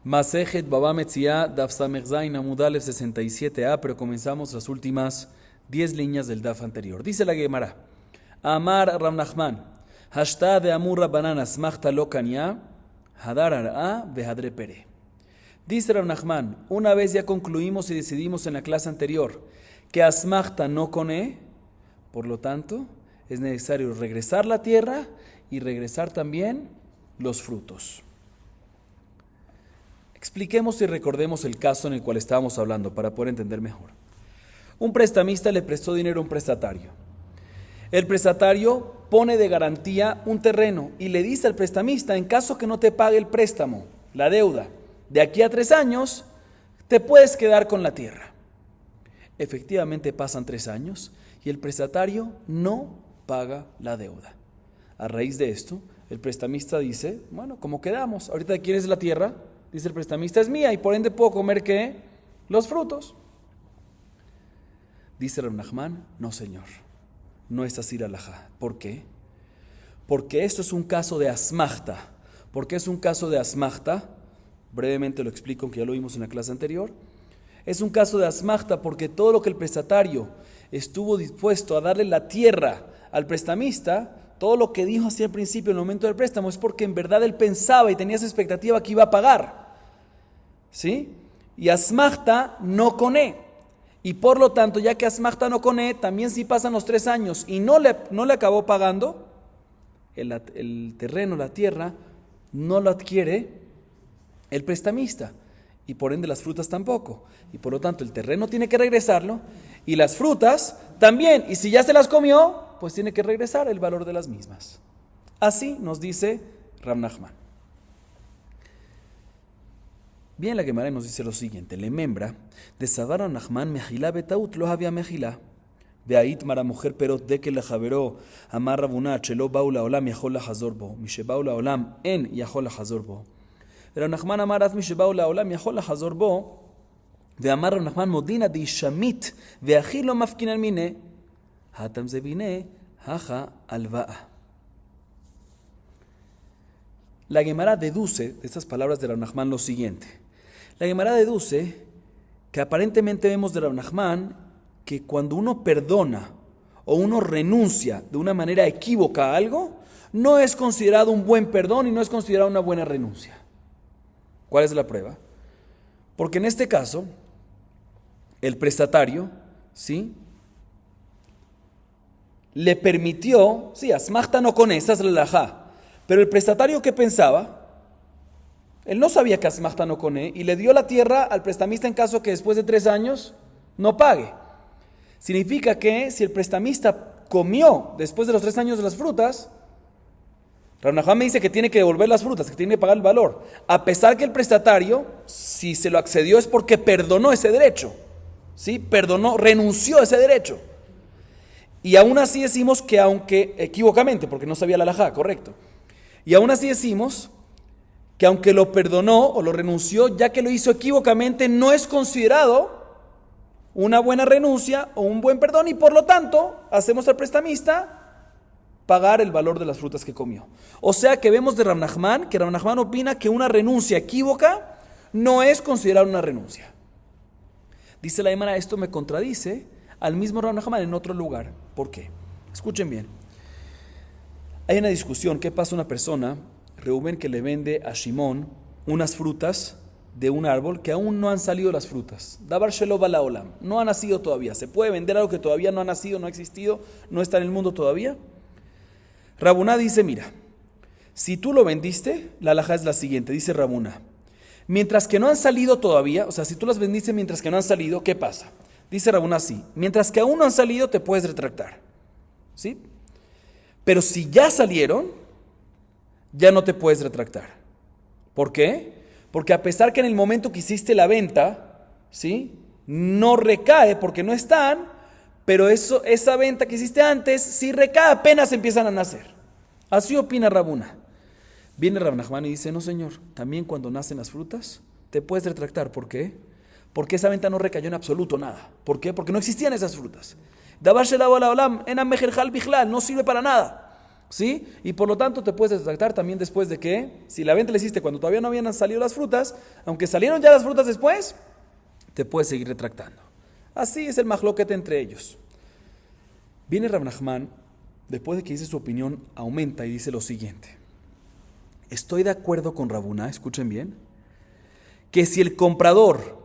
Masejet Baba Metzia, Daf Samech Zain Amud Aleph 67a, pero comenzamos las últimas 10 líneas del Daf anterior. Dice la Gemara: Amar Rav Nachman, Hashta de Amur Rabbanan Asmachta lo Kanya, Hadar Ar'a Behadre Pere. Dice Rav Nachman, una vez ya concluimos y decidimos en la clase anterior que Asmachta no cone, por lo tanto, es necesario regresar la tierra y regresar también los frutos. Expliquemos y recordemos el caso en el cual estábamos hablando para poder entender mejor. Un prestamista le prestó dinero a un prestatario. El prestatario pone de garantía un terreno y le dice al prestamista, en caso que no te pague el préstamo, la deuda, de aquí a 3 años, te puedes quedar con la tierra. Efectivamente pasan 3 años y el prestatario no paga la deuda. A raíz de esto, el prestamista dice, bueno, ¿cómo quedamos? Ahorita ¿de quién es la tierra? Dice el prestamista, es mía y por ende puedo comer ¿qué? Los frutos. Dice Rav Nachman, no señor, no es así la halajá. ¿Por qué? Porque esto es un caso de asmachta. ¿Por qué es un caso de asmachta? Brevemente lo explico, que ya lo vimos en la clase anterior. Es un caso de asmachta porque todo lo que el prestatario estuvo dispuesto a darle la tierra al prestamista, todo lo que dijo así al principio en el momento del préstamo es porque en verdad él pensaba y tenía esa expectativa que iba a pagar. ¿Sí? Y asmachta no coné. Y por lo tanto, ya que asmachta no coné, también si pasan los 3 años y no le acabó pagando, el terreno, la tierra, no lo adquiere el prestamista. Y por ende las frutas tampoco. Y por lo tanto el terreno tiene que regresarlo y las frutas también. Y si ya se las comió, pues tiene que regresar el valor de las mismas. Así nos dice Rav Nachman. Bien, la Gemara nos dice lo siguiente: le membra de Savar Rav Nachman mejilá betaut lo había mejilá. Veait mara mujer perot de que la javeró amar Rabuna chelo baula olam yachol la hazorbo. Mishe baula olam en yachol la hazorbo. Rav Nachman amar az mishe baula olam yachol la hazorbo. ואמר רב נחמן מודינא דאישמית ואחי לא מפקין על מיניה הטם זה בינה הכה הלוואה. La Gemara deduce de estas palabras de Rav Nachman lo siguiente. La Gemara deduce que aparentemente vemos de Rav Nachman que cuando uno perdona o uno renuncia de una manera equívoca a algo, no es considerado un buen perdón y no es considerado una buena renuncia. ¿Cuál es la prueba? Porque en este caso, el prestatario, ¿sí?, le permitió, sí, asmachta no con esa es la halajá, pero el prestatario ¿qué pensaba? Él no sabía que asmachta no con y le dio la tierra al prestamista en caso que después de 3 años no pague. Significa que si el prestamista comió después de los 3 años de las frutas, Rav Nachman me dice que tiene que devolver las frutas, que tiene que pagar el valor, a pesar que el prestatario, si se lo accedió es porque perdonó ese derecho, ¿sí? Perdonó, renunció a ese derecho. Y aún así decimos que aunque, equivocamente, porque no sabía la halajá, correcto, y aún así decimos que aunque lo perdonó o lo renunció, ya que lo hizo equivocamente, no es considerado una buena renuncia o un buen perdón, y por lo tanto, hacemos al prestamista pagar el valor de las frutas que comió. O sea que vemos de Rav Nachman, que Rav Nachman opina que una renuncia equívoca no es considerada una renuncia. Dice la Gemara, esto me contradice al mismo Rav Nachman en otro lugar. ¿Por qué? Escuchen bien. Hay una discusión, ¿qué pasa a una persona, Reubén, que le vende a Shimón unas frutas de un árbol que aún no han salido las frutas? Dabar shelo bala olam, no ha nacido todavía. ¿Se puede vender algo que todavía no ha nacido, no ha existido, no está en el mundo todavía? Rabuná dice, mira, si tú lo vendiste, la halajá es la siguiente, dice Rabuná. Mientras que no han salido todavía, o sea, si tú las vendiste mientras que no han salido, ¿qué pasa? Dice Rabuná así, mientras que aún no han salido, te puedes retractar, ¿sí? Pero si ya salieron, ya no te puedes retractar. ¿Por qué? Porque a pesar que en el momento que hiciste la venta, ¿sí?, no recae porque no están, pero esa venta que hiciste antes, sí recae apenas empiezan a nacer. Así opina Rabuná. Viene Rav Nachman y dice, no señor, también cuando nacen las frutas, te puedes retractar. ¿Por qué? Porque esa venta no recayó en absoluto nada. ¿Por qué? Porque no existían esas frutas. No sirve para nada. O ¿sí? Y por lo tanto te puedes retractar también después de que, si la venta la hiciste cuando todavía no habían salido las frutas, aunque salieron ya las frutas después, te puedes seguir retractando. Así es el mahloket entre ellos. Viene Rav Nachman, después de que dice su opinión, aumenta y dice lo siguiente. Estoy de acuerdo con Rav Huna, escuchen bien, que si el comprador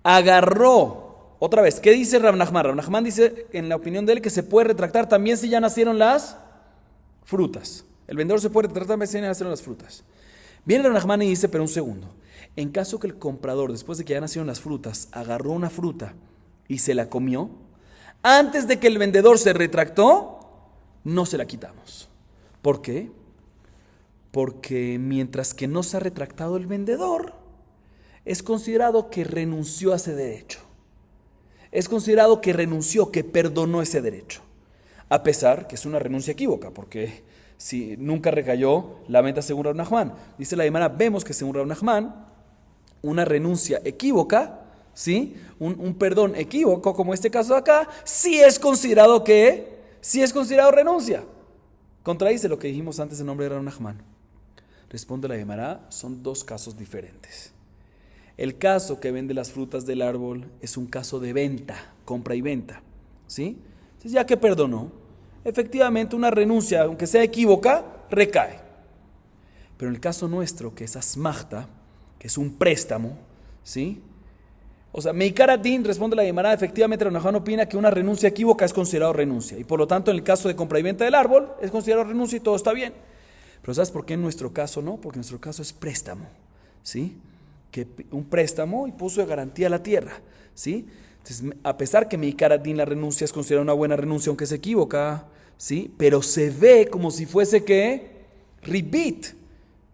agarró, otra vez, ¿qué dice Rav Nachman? Rav Nachman dice, en la opinión de él, que se puede retractar también si ya nacieron las frutas. El vendedor se puede retractar también si ya nacieron las frutas. Viene Rav Nachman y dice, pero un segundo, en caso que el comprador, después de que ya nacieron las frutas, agarró una fruta y se la comió, antes de que el vendedor se retractó, no se la quitamos. ¿Por qué? Porque mientras que no se ha retractado el vendedor, es considerado que renunció a ese derecho. Es considerado que renunció, que perdonó ese derecho. A pesar que es una renuncia equívoca, porque si nunca recayó la venta según Rav Nachman. Dice la Gemara, vemos que según Rav Nachman, una renuncia equívoca, ¿sí? Un perdón equívoco, como este caso de acá, sí es considerado renuncia. Contradice lo que dijimos antes en nombre de Rav Nachman. Responde la Gemara, son dos casos diferentes. El caso que vende las frutas del árbol es un caso de venta, compra y venta, ¿sí? Entonces, ya que perdonó, efectivamente una renuncia, aunque sea equívoca, recae. Pero en el caso nuestro, que es asmachta, que es un préstamo, ¿sí? O sea, Meikaratin, responde la Gemara, efectivamente Rav Nachman opina que una renuncia equívoca es considerado renuncia. Y por lo tanto, en el caso de compra y venta del árbol, es considerado renuncia y todo está bien. Pero ¿sabes por qué en nuestro caso no? Porque en nuestro caso es préstamo, ¿sí? Que un préstamo y puso de garantía la tierra, ¿sí? Entonces, a pesar que Meikaratin la renuncia es considerada una buena renuncia, aunque se equivoca, ¿sí? Pero se ve como si fuese que ribit,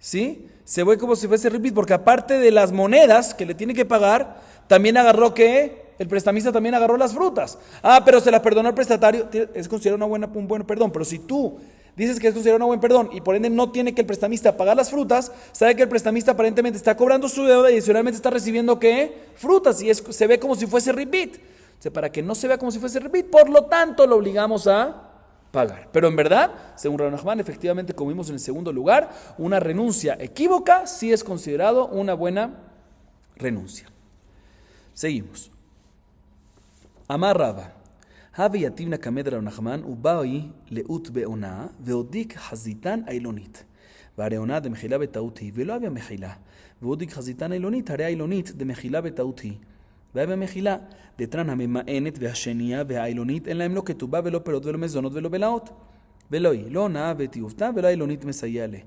¿sí? Se ve como si fuese ribit, porque aparte de las monedas que le tiene que pagar, también agarró que el prestamista también agarró las frutas. Ah, pero se las perdonó el prestatario, es considerado un buen perdón. Pero si tú dices que es considerado un buen perdón y por ende no tiene que el prestamista pagar las frutas, sabe que el prestamista aparentemente está cobrando su deuda y adicionalmente está recibiendo ¿qué? Frutas y se ve como si fuese repeat. O sea, para que no se vea como si fuese repeat, por lo tanto lo obligamos a pagar. Pero en verdad, según Rav Nachman, efectivamente, como vimos en el segundo lugar, una renuncia equívoca sí es considerado una buena renuncia. Seguimos. Amar Rava. Havi yativna kamed Rav Nachman ubai leut beona veodik hazitan ailonit. והראונה דמחילה בטעות היא, ולא הביא מחילה. והודיק חזיתן אילונית, הרי האילונית דמחילה בטעות היא. והביא מחילה, דתרן הממאנת והשנייה והאילונית, אין להם לא כתובה ולא פירות ולא מזונות ולא בלעות. ולא היא, לא הונאה ותיובתה, ולא האילונית מסייע לה.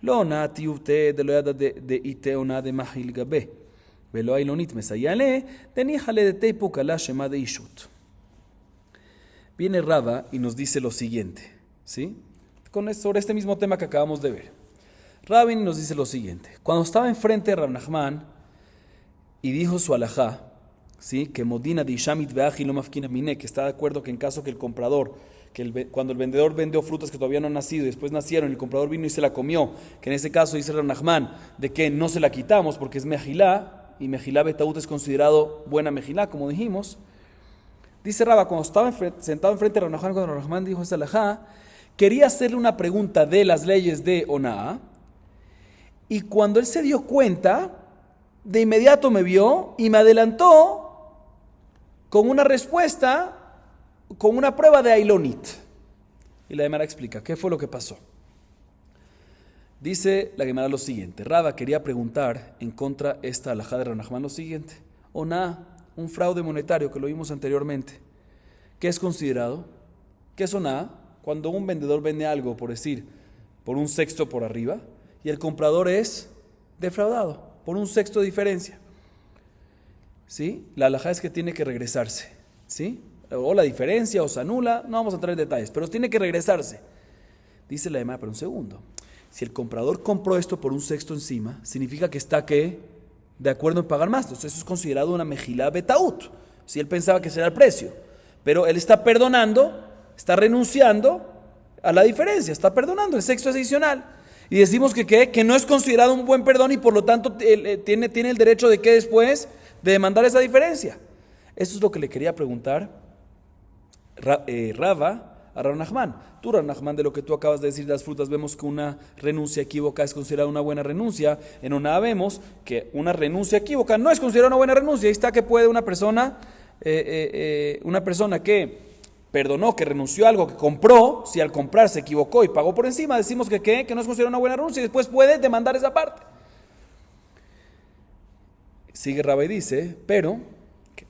לא הונאה תיובתה, דלא ידע דאיתה הונאה דמחיל גבה. ולא האילונית מסייע לה, דניחא לדתי פוקלה שמה דאישות. Viene Rava y nos dice lo siguiente, ¿sí? Sobre este mismo tema que acabamos de ver. Rava nos dice lo siguiente. Cuando estaba enfrente de Rav Nachman y dijo su alajá, ¿sí? Que modina de Ishamit veaji lo mafkina mine, que está de acuerdo que en caso que el comprador, cuando el vendedor vendió frutas que todavía no han nacido y después nacieron, el comprador vino y se la comió, que en ese caso dice Rav Nachman de que no se la quitamos porque es mejilá, y mejilá betaut es considerado buena mejilá, como dijimos. Dice Rava, cuando estaba sentado enfrente de Rav Nachman, cuando Rav Nachman dijo esa alajá, quería hacerle una pregunta de las leyes de Onaa, y cuando él se dio cuenta, de inmediato me vio y me adelantó con una respuesta, con una prueba de Ailonit. Y la Gemara explica, ¿qué fue lo que pasó? Dice la Gemara lo siguiente, Rava quería preguntar en contra esta alajá de Rav Nachman lo siguiente, Onaa, un fraude monetario que lo vimos anteriormente. ¿Qué es considerado? ¿Qué es onaa? Cuando un vendedor vende algo, por decir, por un sexto por arriba, y el comprador es defraudado, por un sexto de diferencia. ¿Sí? La halajá es que tiene que regresarse. ¿Sí? O la diferencia, o se anula, no vamos a entrar en detalles, pero tiene que regresarse. Dice la Gemara, pero un segundo. Si el comprador compró esto por un sexto encima, significa que está, ¿qué? De acuerdo en pagar más. Entonces eso es considerado una mejilá betaut. Si él pensaba que será el precio, pero él está perdonando, está renunciando a la diferencia, está perdonando el sexto adicional. Y decimos que no es considerado un buen perdón y por lo tanto tiene el derecho de que después de demandar esa diferencia. Eso es lo que le quería preguntar Rava a Rav Nachman. Tú, Rav Nachman, de lo que tú acabas de decir de las frutas, vemos que una renuncia equívoca es considerada una buena renuncia. En Oná vemos que una renuncia equívoca no es considerada una buena renuncia. Ahí está que puede una persona que perdonó, que renunció a algo, que compró, si al comprar se equivocó y pagó por encima, decimos que no es considerada una buena renuncia y después puede demandar esa parte. Sigue Rabbi y dice, pero,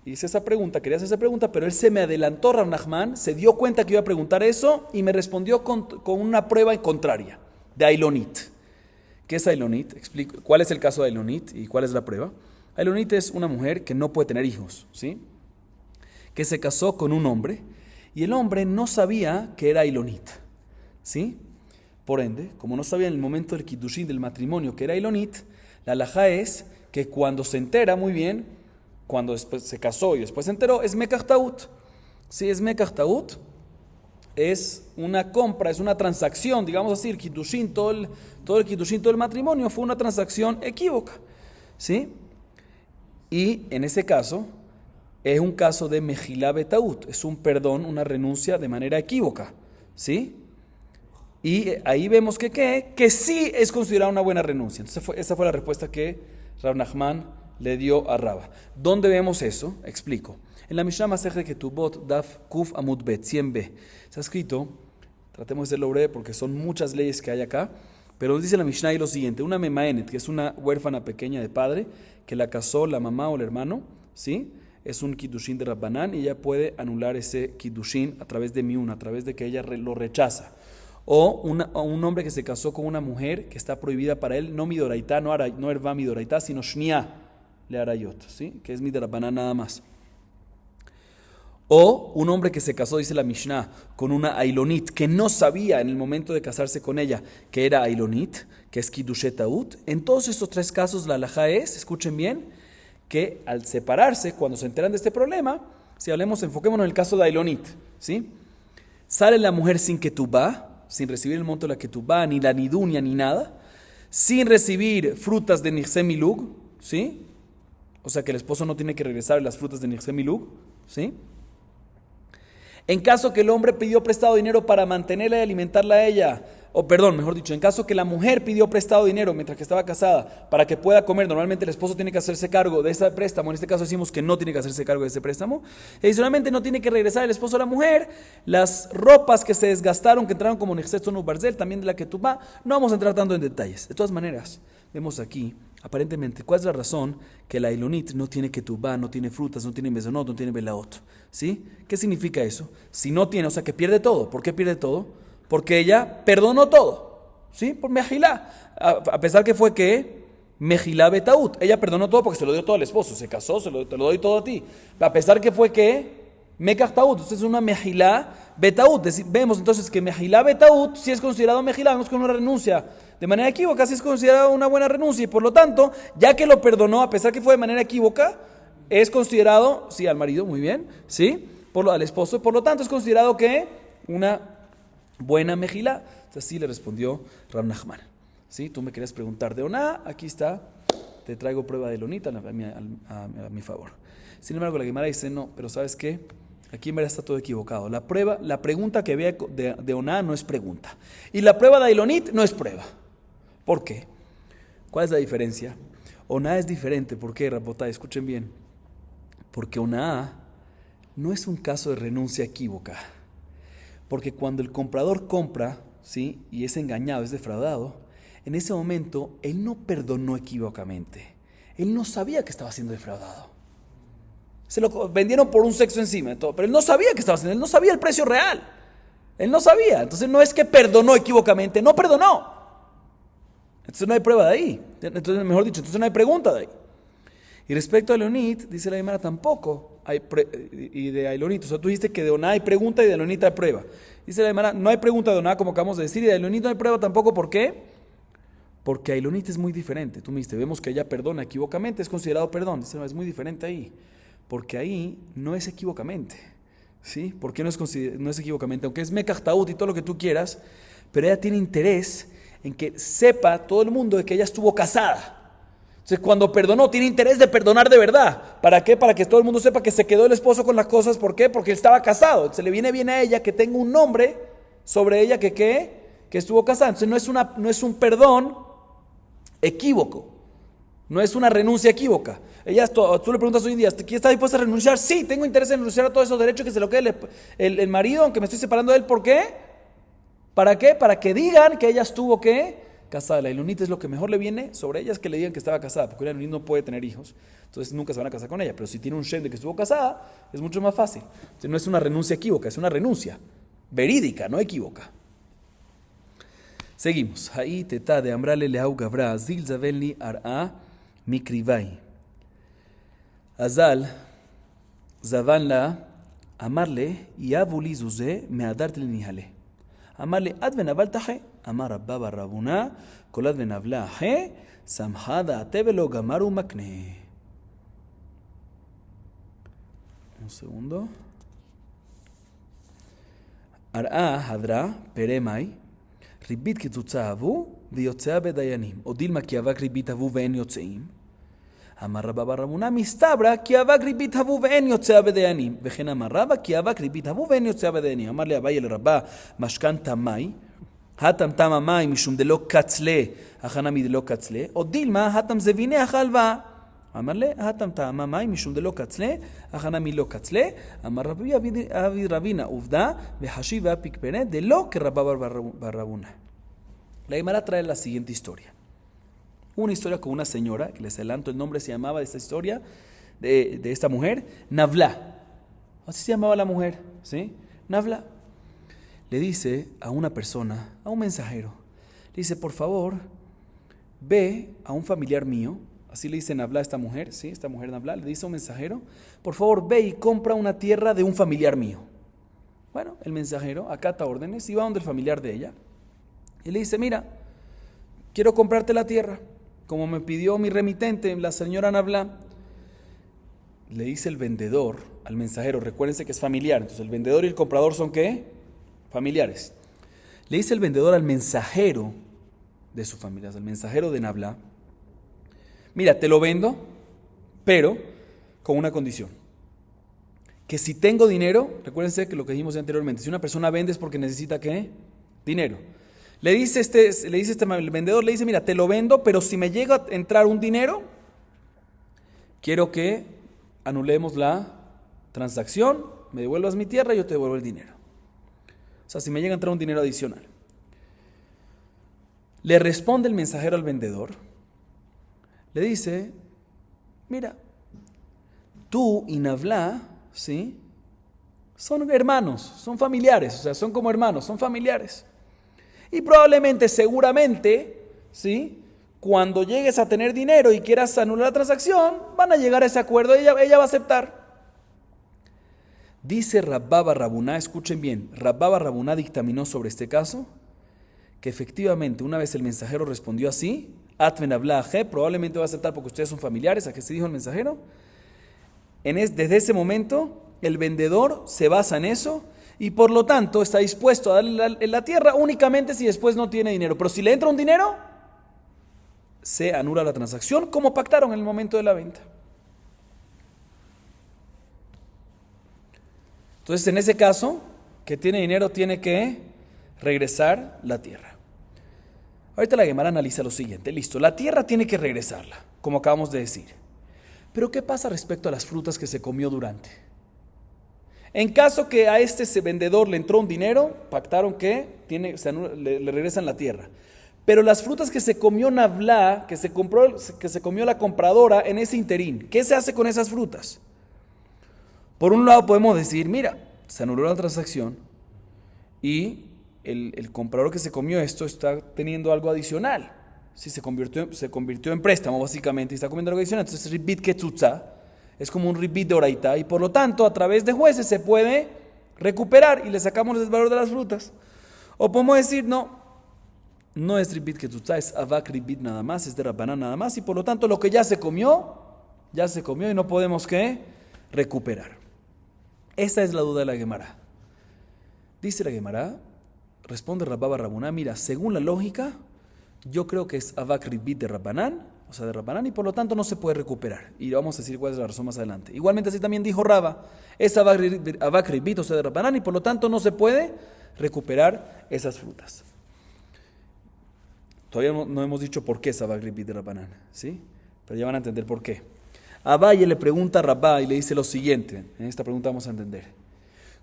hice esa pregunta, quería hacer esa pregunta, pero él se me adelantó, Rav Nachman, se dio cuenta que iba a preguntar eso y me respondió con una prueba contraria, de Ailonit. ¿Qué es Ailonit? Explico, ¿cuál es el caso de Ailonit y cuál es la prueba? Ailonit es una mujer que no puede tener hijos, ¿sí? Que se casó con un hombre y el hombre no sabía que era Ailonit, ¿sí? Por ende, como no sabía en el momento del Kiddushin, del matrimonio, que era Ailonit, la halajá es que cuando se entera, muy bien, cuando después se casó y después se enteró, es Mekach Taut. Sí, es Mekach Taut, es una compra, es una transacción, digamos así, el Kiddushin, todo el Kiddushin, todo el matrimonio fue una transacción equívoca, ¿sí? Y en ese caso, es un caso de Mejilá Betaut, es un perdón, una renuncia de manera equívoca, ¿sí? Y ahí vemos que sí es considerada una buena renuncia. Entonces esa fue la respuesta que Rav Nachman le dio a Rava. ¿Dónde vemos eso? Explico. En la Mishnah Masechet Ketubot, Daf Kuf Amud Bet, 100b. Está escrito, tratemos de hacerlo breve porque son muchas leyes que hay acá, pero dice la Mishnah ahí lo siguiente: una memaenet, que es una huérfana pequeña de padre, que la casó la mamá o el hermano, ¿sí? Es un kiddushin de Rabbanán y ella puede anular ese kiddushin a través de miun, a través de que ella lo rechaza. O un hombre que se casó con una mujer que está prohibida para él, no midoraitá, no erva midoraitá, sino shnia le arayot, ¿sí? Que es midrabaná nada más. O un hombre que se casó, dice la Mishnah, con una ailonit, que no sabía en el momento de casarse con ella que era ailonit, que es kiddushet taut. En todos estos tres casos la halajá es, escuchen bien, que al separarse, cuando se enteran de este problema, si enfoquémonos en el caso de ailonit, ¿sí? Sale la mujer sin ketubá, sin recibir el monto de la ketubá, ni la nidunia, ni nada, sin recibir frutas de Nichse Milug, ¿sí? O sea que el esposo no tiene que regresar las frutas de Nichse Milug, ¿sí? En caso que el hombre pidió prestado dinero para mantenerla y alimentarla a ella, mejor dicho, en caso que la mujer pidió prestado dinero mientras que estaba casada para que pueda comer, normalmente el esposo tiene que hacerse cargo de ese préstamo. En este caso decimos que no tiene que hacerse cargo de ese préstamo. Adicionalmente no tiene que regresar el esposo a la mujer las ropas que se desgastaron, que entraron como Nechset Sonu Barzel, también de la Ketubá. No vamos a entrar tanto en detalles. De todas maneras, vemos aquí, aparentemente, ¿cuál es la razón que la Ilonit no tiene Ketubá, no tiene frutas, no tiene mezonot, no tiene belaot? ¿Sí? ¿Qué significa eso? Si no tiene, o sea que pierde todo. ¿Por qué pierde todo? Porque ella perdonó todo, ¿sí? Por Mejilá. A pesar que fue que Mejilá Betaut. Ella perdonó todo porque se lo dio todo al esposo. Se casó, te lo doy todo a ti. A pesar que fue que Mekach Taut. Entonces es una Mejilá Betaut. Vemos entonces que Mejilá Betaut, si es considerado Mejilá, vemos que una renuncia de manera equívoca, si es considerado una buena renuncia. Y por lo tanto, ya que lo perdonó, a pesar que fue de manera equívoca, es considerado, sí, al marido, muy bien, ¿sí? Al esposo. Por lo tanto, es considerado que una buena mejilá. Así le respondió Rav Nachman. ¿Sí? Tú me querías preguntar de Oná, aquí está, te traigo prueba de Lonita a mi favor. Sin embargo, la Gemara dice, no, pero ¿sabes qué? Aquí en verdad está todo equivocado. La pregunta que había de Oná no es pregunta. Y la prueba de Ailonit no es prueba. ¿Por qué? ¿Cuál es la diferencia? Oná es diferente. ¿Por qué, Rabotá? Escuchen bien. Porque Oná no es un caso de renuncia equívoca. Porque cuando el comprador compra, ¿sí? Y es engañado, es defraudado, en ese momento él no perdonó equívocamente. Él no sabía que estaba siendo defraudado. Se lo vendieron por un sexo encima, pero él no sabía que estaba haciendo, él no sabía el precio real. Él no sabía. Entonces no es que perdonó equívocamente, no perdonó. Entonces no hay prueba de ahí. Entonces, mejor dicho, entonces no hay pregunta de ahí. Y respecto a Leonit, dice la Gemara, tampoco hay y de Ailonit. O sea, tú dijiste que de Oná hay pregunta y de Ailonit hay prueba. Dice la Gemara, no hay pregunta de Oná, como acabamos de decir, y de Ailonit no hay prueba tampoco. ¿Por qué? Porque Ailonit es muy diferente. Tú me dijiste, vemos que ella perdona equivocamente, es considerado perdón. Dice, no, es muy diferente ahí. Porque ahí no es equivocamente. ¿Sí? ¿Por qué no es equivocamente? Aunque es Mekach Taut y todo lo que tú quieras, pero ella tiene interés en que sepa todo el mundo de que ella estuvo casada. Entonces, cuando perdonó, tiene interés de perdonar de verdad. ¿Para qué? Para que todo el mundo sepa que se quedó el esposo con las cosas. ¿Por qué? Porque él estaba casado. Se le viene bien a ella que tenga un nombre sobre ella que estuvo casada. Entonces, no es un perdón equívoco. No es una renuncia equívoca. Tú le preguntas hoy en día, ¿quién está dispuesto a renunciar? Sí, tengo interés en renunciar a todos esos derechos que se lo quede el marido, aunque me estoy separando de él. ¿Por qué? ¿Para qué? Para que digan que ella estuvo, ¿qué? Casada. La ilunita es lo que mejor le viene sobre ella, es que le digan que estaba casada, porque la ilunita no puede tener hijos, entonces nunca se van a casar con ella. Pero si tiene un shem de que estuvo casada, es mucho más fácil. Entonces no es una renuncia equívoca, es una renuncia verídica, no equívoca. Seguimos. Ahí teta de ambrale leau gavra zil zavelni ar'a mikrivai. Azal zavanla amarle yavuli zuze meadartli nihale. Amarle ad venaval taje. Amar Rabba bar Rabuna, kolad venavla he, samhada tevelo gamaru makne. Un segundo. Ar'a hadra peremai, ribit kitzutza avu, viyotzea bedayanim. Odilma ki avak ribit avu ve'en yotzeim. Amar Rabba bar Rabuna, mistabra ki avak ribit avu ve'en yotzea bedayanim. Vechen amar Rabba ki avak ribit avu ve'en yotzea bedayanim. Amar le Abaye le Rabba, mashkan tamai. התם תם המים משום דלא קצלה, הכנה מדלא קצלה, או דילמה, התם זביני החלווה. אמר לה, התם תם המים משום דלא קצלה, הכנה מלא קצלה, אמר רבי אבי רבינה עובדה, וחשיב והפיקפנה, דלא כרבה ברבונה. La Gemara trae la siguiente historia. Una historia con una señora, que les adelanto el nombre, se llamaba de esta historia, de esta mujer, Navla. Así se llamaba la mujer, ¿sí? Navla. Le dice a una persona, a un mensajero, le dice, por favor, ve a un familiar mío, así le dicen Navla a esta mujer, ¿sí? Esta mujer Navla, le dice a un mensajero, por favor, ve y compra una tierra de un familiar mío. Bueno, el mensajero acata órdenes y va donde el familiar de ella, y le dice, mira, quiero comprarte la tierra, como me pidió mi remitente, la señora Navla. Le dice el vendedor al mensajero, recuérdense que es familiar, entonces el vendedor y el comprador son ¿qué? Familiares. Le dice el vendedor al mensajero de su familia, al mensajero de Navla, mira, te lo vendo, pero con una condición, que si tengo dinero, recuérdense que lo que dijimos anteriormente, si una persona vende es porque necesita ¿qué? Dinero. El vendedor le dice, mira, te lo vendo, pero si me llega a entrar un dinero, quiero que anulemos la transacción, me devuelvas mi tierra y yo te devuelvo el dinero. O sea, si me llega a entrar un dinero adicional. Le responde el mensajero al vendedor. Le dice, mira, tú y Navla, ¿sí? Son hermanos, son familiares, o sea, son como hermanos, son familiares. Y probablemente, seguramente, ¿sí? Cuando llegues a tener dinero y quieras anular la transacción, van a llegar a ese acuerdo y ella va a aceptar. Dice Rabba bar Rabuná, escuchen bien, Rabba bar Rabuná dictaminó sobre este caso que efectivamente una vez el mensajero respondió así, Atven Ablaje, probablemente va a aceptar porque ustedes son familiares, ¿a qué se dijo el mensajero? Desde ese momento el vendedor se basa en eso y por lo tanto está dispuesto a darle la tierra únicamente si después no tiene dinero. Pero si le entra un dinero, se anula la transacción como pactaron en el momento de la venta. Entonces, en ese caso, que tiene dinero tiene que regresar la tierra. Ahorita la Gemara analiza lo siguiente. Listo, la tierra tiene que regresarla, como acabamos de decir. Pero ¿qué pasa respecto a las frutas que se comió durante? En caso que a ese vendedor le entró un dinero, pactaron que le regresan la tierra. Pero las frutas que se comió Navla, que se comió la compradora en ese interín, ¿qué se hace con esas frutas? Por un lado podemos decir, mira, se anuló la transacción y el comprador que se comió esto está teniendo algo adicional. Si se convirtió en préstamo básicamente y está comiendo algo adicional, entonces ribit ketzutza es como un ribit de oraita y por lo tanto a través de jueces se puede recuperar y le sacamos el valor de las frutas. O podemos decir, no es ribit ketzutza, es avak ribit nada más, es de Rabbanán nada más y por lo tanto lo que ya se comió y no podemos recuperar. Esa es la duda de la Gemara. Dice la Gemara, responde Rabba bar Rabuná, mira, según la lógica, yo creo que es avak ribit de Rabbanán, o sea, de Rabbanán, y por lo tanto no se puede recuperar. Y vamos a decir cuál es la razón más adelante. Igualmente así también dijo Raba, es Avak Ribit, o sea, de Rabbanán, y por lo tanto no se puede recuperar esas frutas. Todavía no hemos dicho por qué es Avak Ribit de Rabbanán, ¿sí? Pero ya van a entender por qué. Abaye le pregunta a Rabá y le dice lo siguiente, en esta pregunta vamos a entender.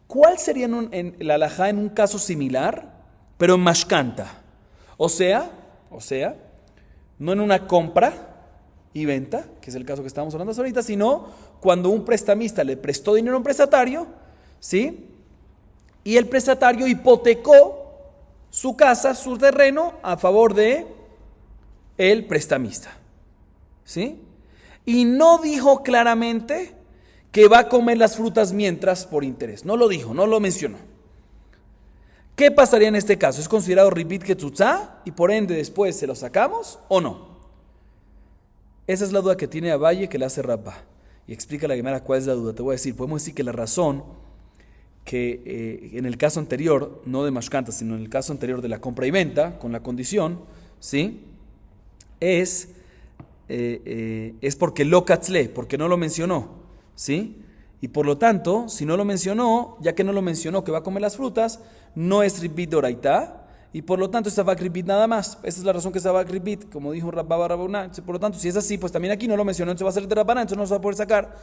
¿Cuál sería en la halajá en un caso similar, pero en mashkanta? O sea, no en una compra y venta, que es el caso que estamos hablando ahorita, sino cuando un prestamista le prestó dinero a un prestatario, ¿sí? Y el prestatario hipotecó su casa, su terreno, a favor de el prestamista, ¿sí? Y no dijo claramente que va a comer las frutas mientras por interés. No lo dijo, no lo mencionó. ¿Qué pasaría en este caso? ¿Es considerado ribit ketzutza y por ende después se lo sacamos o no? Esa es la duda que tiene Abaye, que le hace Rabba. Y explica la Gemara cuál es la duda. Te voy a decir, podemos decir que la razón que en el caso anterior, no de mashkanta, sino en el caso anterior de la compra y venta, con la condición, ¿sí? Es porque lo katzle, porque no lo mencionó, ¿sí? Y por lo tanto, si no lo mencionó, ya que no lo mencionó que va a comer las frutas, no es ribit doraita, y por lo tanto es avak ribit nada más. Esa es la razón que es avak ribit, como dijo Rabba Rabuná. Por lo tanto, si es así, pues también aquí no lo mencionó, entonces va a ser de Rabbaná, entonces no se va a poder sacar.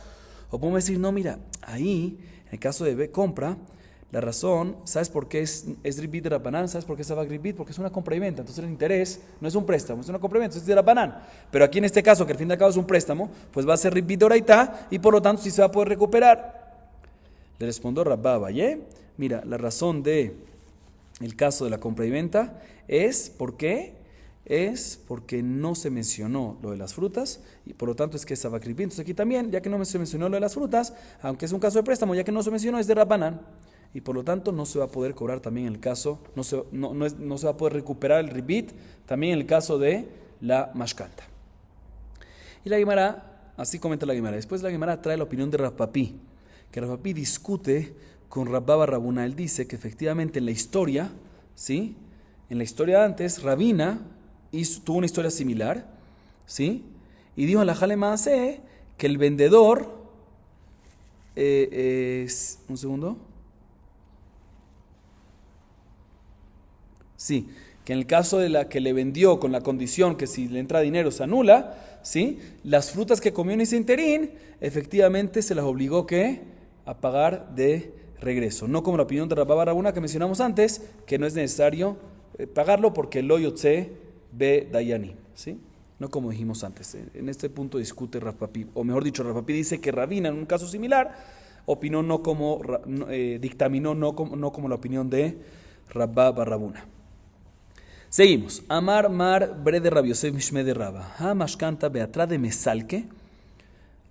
O podemos decir, no, mira, ahí, en el caso de compra, la razón, ¿sabes por qué es ribit de Rabbanán? ¿Sabes por qué es avak ribit? Porque es una compra y venta. Entonces el interés no es un préstamo, es una compra y venta, es de Rabbanán. Pero aquí en este caso, que al fin y al cabo es un préstamo, pues va a ser ribit de oraitá y por lo tanto sí se va a poder recuperar. Le respondió Rabba Abaye, mira, la razón de el caso de la compra y venta es porque no se mencionó lo de las frutas y por lo tanto es que es avak ribit. Entonces aquí también, ya que no se mencionó lo de las frutas, aunque es un caso de préstamo, ya que no se mencionó, es de Rabbanán. Y por lo tanto no se va a poder cobrar también en el caso, no se va a poder recuperar el ribit también en el caso de la mashkanta. Y la Gemara, así comenta la Gemara. Después la Gemara trae la opinión de Rav Papi, que Rav Papi discute con Rabba bar Rabuna. Él dice que efectivamente en la historia, ¿sí? En la historia antes, Rabina tuvo una historia similar, ¿sí? Y dijo a la Jale Maaseh que el vendedor, un segundo. Sí, que en el caso de la que le vendió con la condición que si le entra dinero se anula, ¿sí? Las frutas que comió en ese interín, efectivamente se las obligó a pagar de regreso. No como la opinión de Rabba bar Rabuna que mencionamos antes, que no es necesario pagarlo porque lo yotze be dayani, ¿sí? No como dijimos antes. En este punto discute Rav Papi, o mejor dicho, Rav Papi dice que Rabina en un caso similar opinó dictaminó no como la opinión de Rabba bar Rabuna. Seguimos. Amar mar bre de Rabbi Yosef mishme de Rabba. Ha mashkanta beatra de mesalke.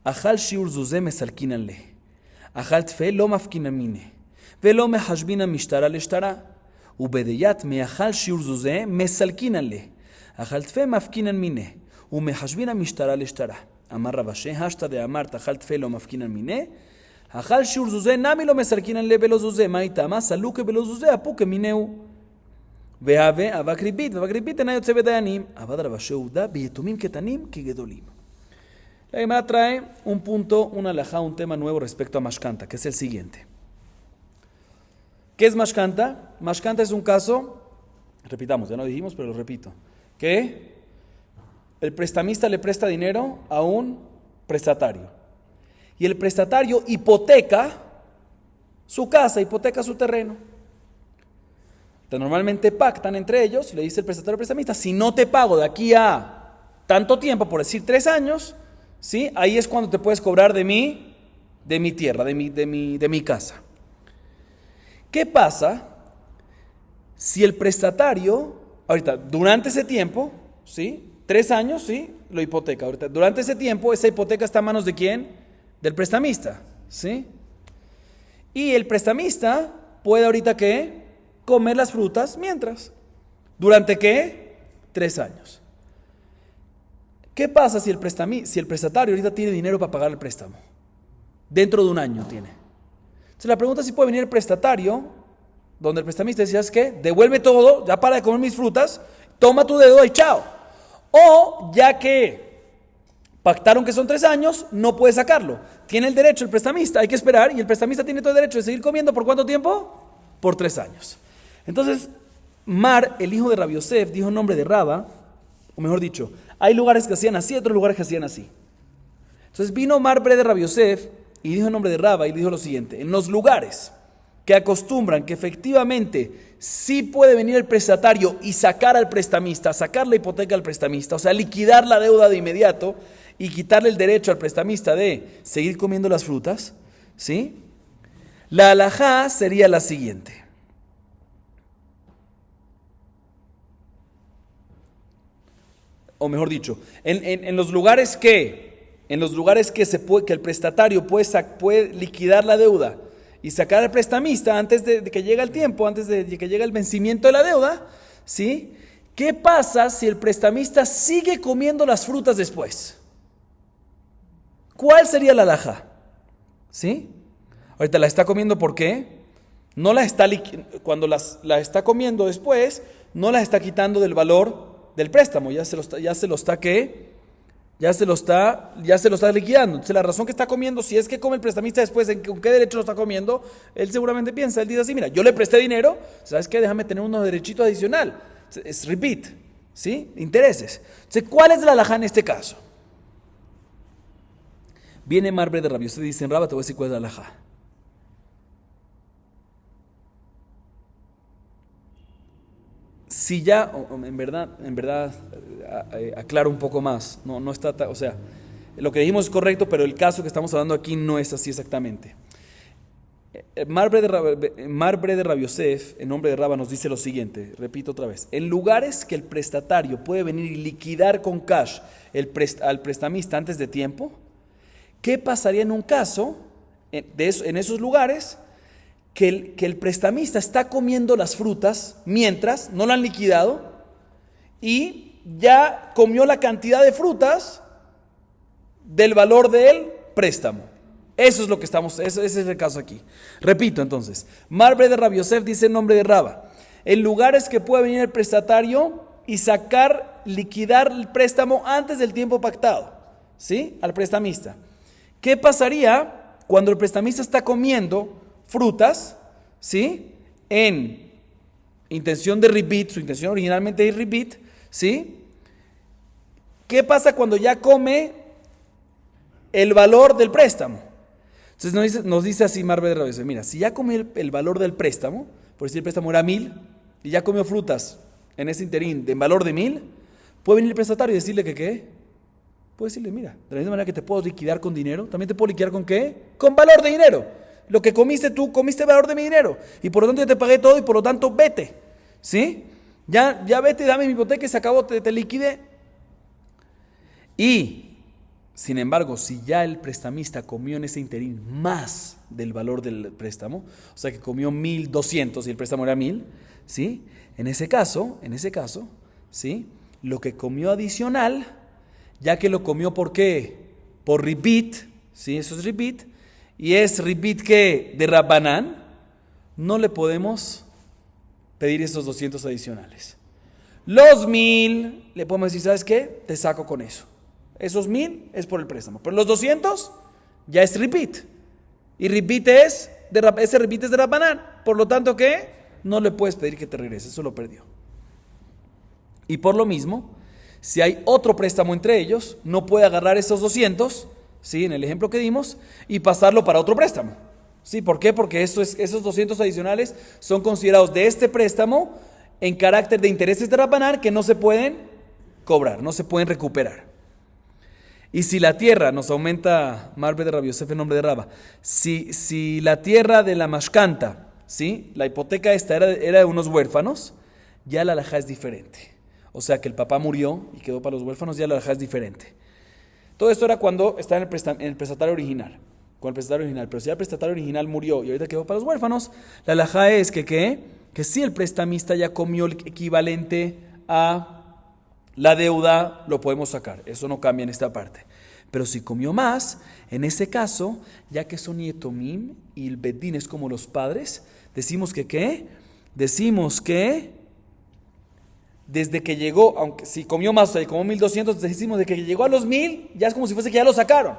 Achal shiur zuze mesalkinan le. Achal tfe lo mafkinan mine. Velo mehashbina mishtara leshtara. Ubedeyat meachal shiur zuze mesalkinan le. Achal tfe mafkinan mine. Umehashbina mishtara leshtara. Amar Rabashe hashta de amar tachal tfe lo mafkinan mine. Achal shiur zuze nami lo mesalkinan le velo zuze. Maitama saluke velo zuze apuke mineu. והווה אבק ריבית, ואבק ריבית אינה יוצא בדיינים. עבד רב אשר יהודה ביתומים קטנים כגדולים. La Gemara trae un punto, una halajá, un tema nuevo respecto a mashkanta, que es el siguiente. ¿Qué es mashkanta? Mashkanta es un caso, repitamos, ya no dijimos, pero lo repito, que el prestamista le presta dinero a un prestatario. Y el prestatario hipoteca su casa, hipoteca su terreno. Normalmente pactan entre ellos, le dice el prestatario al prestamista, si no te pago de aquí a tanto tiempo, por decir 3 años, ¿sí? Ahí es cuando te puedes cobrar de mi tierra, de mi casa. ¿Qué pasa si el prestatario, ahorita, durante ese tiempo, ¿sí? 3 años, ¿sí? Lo hipoteca. Ahorita, durante ese tiempo, esa hipoteca está en manos de ¿quién? Del prestamista, ¿sí? Y el prestamista puede ahorita, ¿qué? Comer las frutas mientras. ¿Durante qué? 3 años. ¿Qué pasa si el prestatario ahorita tiene dinero para pagar el préstamo? Dentro de 1 año tiene. Entonces la pregunta es si puede venir el prestatario, donde el prestamista dice, ¿sabes qué? Devuelve todo, ya para de comer mis frutas, toma tu deuda y chao. O ya que Pactaron que son 3 años, no puede sacarlo. Tiene el derecho el prestamista, hay que esperar, y el prestamista tiene todo el derecho de seguir comiendo. ¿Por cuánto tiempo? Por 3 años. Entonces, Mar, el hijo de Rabbi Yosef, dijo en nombre de Raba, o mejor dicho, hay lugares que hacían así, otros lugares que hacían así. Entonces vino Mar Bre de Rabbi Yosef y dijo en nombre de Raba y dijo lo siguiente: en los lugares que acostumbran que efectivamente sí puede venir el prestatario y sacar al prestamista, sacar la hipoteca al prestamista, o sea, liquidar la deuda de inmediato y quitarle el derecho al prestamista de seguir comiendo las frutas, ¿sí? La halajá sería la siguiente. O mejor dicho, en los lugares que el prestatario puede liquidar la deuda y sacar al prestamista antes de que llegue el tiempo, antes de que llegue el vencimiento de la deuda, ¿sí? ¿Qué pasa si el prestamista sigue comiendo las frutas después? ¿Cuál sería la halajá? ¿Sí? Ahorita la está comiendo, ¿por qué? No la está cuando la está comiendo después, no la está quitando del valor del préstamo, ya se lo está liquidando. Entonces la razón que está comiendo, si es que come el prestamista después, ¿con qué derecho lo está comiendo? Él seguramente piensa, él dice así: mira, yo le presté dinero, ¿sabes qué? Déjame tener unos derechitos adicional. Es repeat, ¿sí? Intereses. Entonces, ¿cuál es la halajá en este caso? Viene Mar Bre de Rabbi Yosef y dice: en Raba te voy a decir cuál es la halajá. Si ya, en verdad, aclaro un poco más, no está, o sea, lo que dijimos es correcto, pero el caso que estamos hablando aquí no es así exactamente. Mar Bre de Rabbi Yosef, en nombre de Raba, nos dice lo siguiente, repito otra vez: en lugares que el prestatario puede venir y liquidar con cash al prestamista antes de tiempo, ¿qué pasaría en un caso, en esos lugares, que el prestamista está comiendo las frutas mientras no la han liquidado y ya comió la cantidad de frutas del valor del préstamo? Eso es lo que ese es el caso aquí. Repito entonces, Mar Bre de Rabbi Yosef dice en nombre de Raba: en lugares que puede venir el prestatario y liquidar el préstamo antes del tiempo pactado, ¿sí? Al prestamista. ¿Qué pasaría cuando el prestamista está comiendo frutas, ¿sí? En intención de repeat, su intención originalmente es repeat, ¿sí? ¿Qué pasa cuando ya come el valor del préstamo? Entonces nos dice así Mar Bre de Rabbi Yosef: mira, si ya comió el valor del préstamo, por decir el préstamo era 1,000 y ya comió frutas en ese interín en valor de 1,000, puede venir el prestatario y decirle que ¿qué? Puede decirle: mira, de la misma manera que te puedo liquidar con dinero, también te puedo liquidar ¿con qué? Con valor de dinero. Lo que comiste tú, comiste el valor de mi dinero. Y por lo tanto yo te pagué todo y por lo tanto vete. ¿Sí? Ya vete, dame mi hipoteca y se acabó, te liquidé. Y, sin embargo, si ya el prestamista comió en ese interín más del valor del préstamo, o sea que comió 1,200 y el préstamo era 1,000, ¿sí? En ese caso, ¿sí? Lo que comió adicional, ya que lo comió ¿por qué? Por repeat, ¿sí? Eso es repeat. Y es repeat que de Rabbanán, no le podemos pedir esos 200 adicionales. Los 1,000, le podemos decir: ¿sabes qué? Te saco con eso. Esos 1,000 es por el préstamo. Pero los 200 ya es repeat. Y repeat ese repeat es de Rabbanán. Por lo tanto, ¿qué? No le puedes pedir que te regrese. Eso lo perdió. Y por lo mismo, si hay otro préstamo entre ellos, no puede agarrar esos 200, ¿sí? En el ejemplo que dimos, y pasarlo para otro préstamo. ¿Sí? ¿Por qué? Porque esos 200 adicionales son considerados de este préstamo en carácter de intereses de Rabbanán que no se pueden cobrar, no se pueden recuperar. Y si la tierra, nos aumenta Mar Bre de Rabbi Yosef en nombre de Raba, si la tierra de la mashkanta, ¿sí? La hipoteca esta era de unos huérfanos, ya la halajá es diferente. O sea que el papá murió y quedó para los huérfanos, ya la halajá es diferente. Todo esto era cuando estaba en el prestatario original. Con el prestatario original. Pero si ya el prestatario original murió y ahorita quedó para los huérfanos, la halajá es que si el prestamista ya comió el equivalente a la deuda, lo podemos sacar. Eso no cambia en esta parte. Pero si comió más, en ese caso, ya que son yetomim y el bedín es como los padres, decimos que desde que llegó, aunque si comió más, o sea, como 1200, decimos de que llegó a los 1000, ya es como si fuese que ya lo sacaron,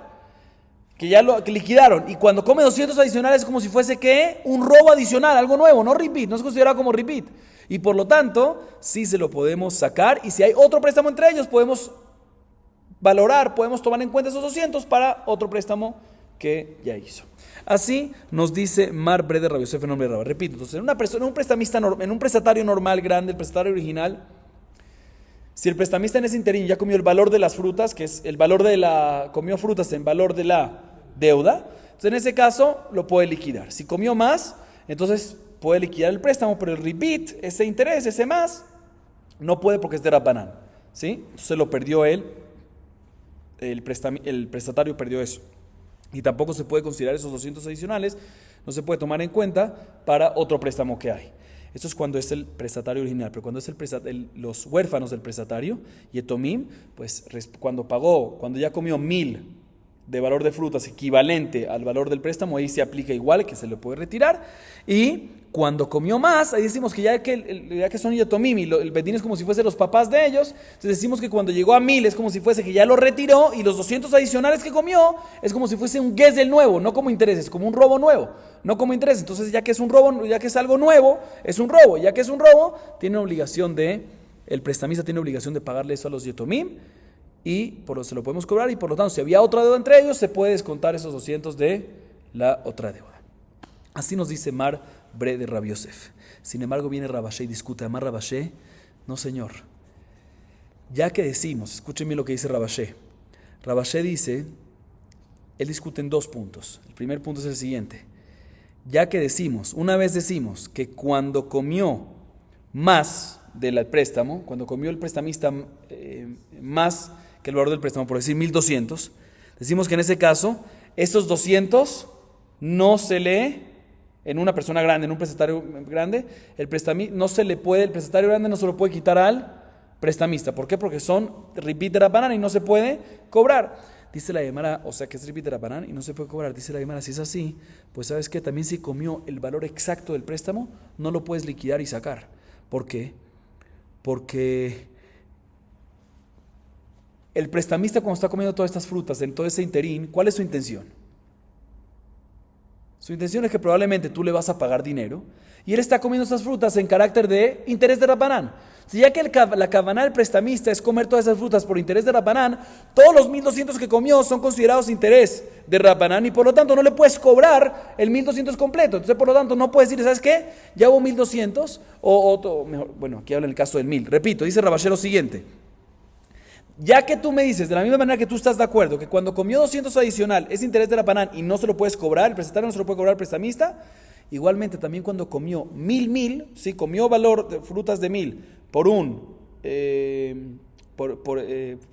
que ya lo que liquidaron. Y cuando come 200 adicionales es como si fuese que un robo adicional, algo nuevo, no repeat, no es considerado como repeat. Y por lo tanto, sí se lo podemos sacar. Y si hay otro préstamo entre ellos, podemos valorar, podemos tomar en cuenta esos 200 para otro préstamo que ya hizo. Así nos dice Mar Bre de Rabbi Yosef en nombre de Rabba. Repito, entonces en una persona, en un prestatario normal grande, el prestatario original, si el prestamista en ese interín ya comió el valor de las frutas, que es el valor de comió frutas en valor de la deuda, entonces en ese caso lo puede liquidar. Si comió más, entonces puede liquidar el préstamo, pero el repeat, ese interés, ese más, no puede porque es de Rabbanán, ¿sí? Entonces lo perdió él, el prestatario perdió eso. Y tampoco se puede considerar esos 200 adicionales, no se puede tomar en cuenta para otro préstamo que hay. Esto es cuando es el prestatario original, pero cuando es los huérfanos del prestatario, Yetomim, pues cuando ya comió 1000 de valor de frutas equivalente al valor del préstamo, ahí se aplica igual, que se le puede retirar. Y cuando comió más, ahí decimos que ya que son Yetomim y el bedín es como si fuese los papás de ellos, entonces decimos que cuando llegó a 1000 es como si fuese que ya lo retiró, y los 200 adicionales que comió es como si fuese un gesel nuevo, no como intereses, como un robo nuevo, no como interés. Entonces ya que es un robo, ya que es algo nuevo, es un robo. Ya que es un robo, el prestamista tiene obligación de pagarle eso a los Yetomim, y se lo podemos cobrar, y por lo tanto, si había otra deuda entre ellos, se puede descontar esos 200 de la otra deuda. Así nos dice Mar Bre de Rabbi Yosef. Sin embargo, viene Rabashé y discute. Amar Rabashé, no señor. Ya que decimos, escuchen bien lo que dice Rabashé. Rabashé dice, él discute en 2 puntos. El primer punto es el siguiente. Ya que una vez decimos que cuando comió más del préstamo, cuando comió el prestamista más que el valor del préstamo, por decir 1200, decimos que en ese caso, esos 200 no se lee en una persona grande, en un prestatario grande, el prestatario grande no se lo puede quitar al prestamista. ¿Por qué? Porque son repeat de Rabbanán y no se puede cobrar. Dice la Gemara, o sea que es repeat de Rabbanán y no se puede cobrar. Dice la Gemara, si es así, pues sabes que también si comió el valor exacto del préstamo, no lo puedes liquidar y sacar. ¿Por qué? Porque el prestamista, cuando está comiendo todas estas frutas en todo ese interín, ¿cuál es su intención? Su intención es que probablemente tú le vas a pagar dinero y él está comiendo esas frutas en carácter de interés de Rabbanán. Si ya que la kavaná del prestamista es comer todas esas frutas por interés de Rabbanán, todos los 1200 que comió son considerados interés de Rabbanán, y por lo tanto no le puedes cobrar el 1200 completo. Entonces, por lo tanto, no puedes decir, ¿sabes qué? Ya hubo 1200, mejor, bueno, aquí habla en el caso del 1000. Repito, dice Rabashé lo siguiente. Ya que tú me dices, de la misma manera que tú estás de acuerdo, que cuando comió 200 adicional es interés de Rabbanán y no se lo puedes cobrar, el prestatario no se lo puede cobrar al prestamista, igualmente también cuando comió 1000, ¿sí? Comió valor de frutas de 1000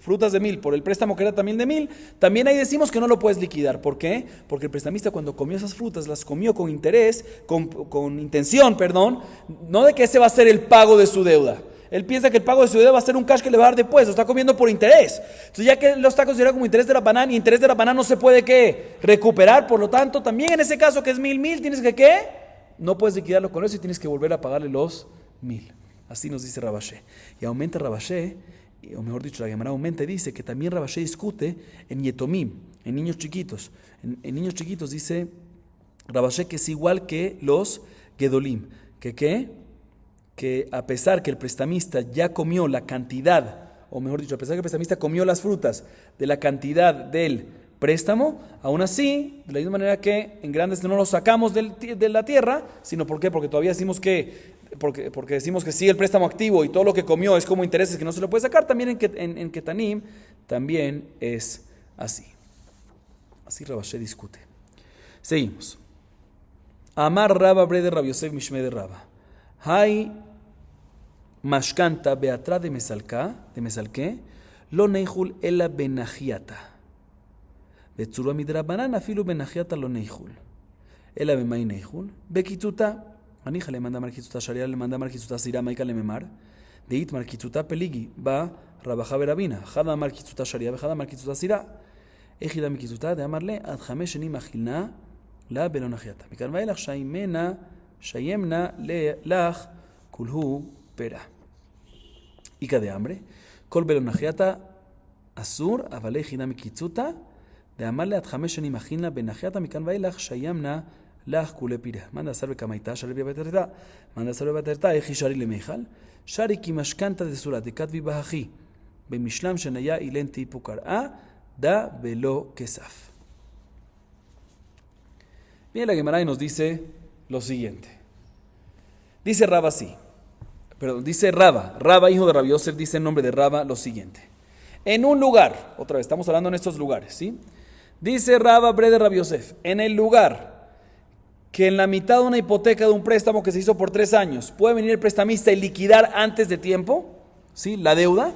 frutas de 1000 por el préstamo que era también de 1000, también ahí decimos que no lo puedes liquidar. ¿Por qué? Porque el prestamista cuando comió esas frutas las comió con interés, con intención, no de que ese va a ser el pago de su deuda. Él piensa que el pago de su deuda va a ser un cash que le va a dar después, lo está comiendo por interés. Entonces, ya que lo está considerado como interés de Rabbanán, y interés de Rabbanán no se puede ¿qué? Recuperar, por lo tanto, también en ese caso que es 1000, tienes que ¿qué? No puedes liquidarlo con eso y tienes que volver a pagarle los 1000. Así nos dice Rabashé. Y aumenta Rabashé, o mejor dicho, la Gemara aumenta y dice que también Rabashé discute en Yetomim, en niños chiquitos. En niños chiquitos dice Rabashé que es igual que los Gedolim. Que a pesar que el prestamista ya comió la cantidad, o mejor dicho, a pesar que el prestamista comió las frutas de la cantidad del préstamo, aún así, de la misma manera que en grandes no lo sacamos de la tierra, sino ¿por qué? Porque todavía decimos porque decimos que sí, el préstamo activo y todo lo que comió es como intereses que no se lo puede sacar, también en Ketanim también es así. Así Rabashé discute. Seguimos. Amar Rabba Bre de Rabbi Yosef Mishme de Rabba. Hay mashkanta beatra de mesalke, lo neihul ela benajiata. Betzura midrabanan afilu benajiata lo neihul. Ela bemai neihul. Bekitzuta. Anija le manda markitzuta sharia, le manda markitzuta sira, maika le memar. Deit markitzuta peligi. Va rabaja berabina. Jada markitzuta sharia, bejada markitzuta sira. Ejida markitzuta de amarle ad jamesh sheni machilna la benajiata. Mikarva elach shaimena. Shayemna lach kulhu pera. ica de hambre. Kol belonajiata asur, avale hinami kitzuta, de amarle at hamesh shanim imagina benajiata mikan vailach shayamna lach kule pira. Manda a salve kamaita, shari bebaterta, manda a salve bebaterta, eji shari lemejal, shari kimashkanta de surat, de katvi bahaji, bemishlam shenaya ilenti pukar'a, da velo kesaf. Bien, la Gemara nos dice lo siguiente. Dice Raba así. Perdón, dice Raba, hijo de Rabbi Yosef, dice en nombre de Raba lo siguiente. En un lugar, otra vez, estamos hablando en estos lugares, ¿sí? Dice Raba, bre de Rabbi Yosef, en el lugar que en la mitad de una hipoteca de un préstamo que se hizo por 3 años, puede venir el prestamista y liquidar antes de tiempo, ¿sí? La deuda.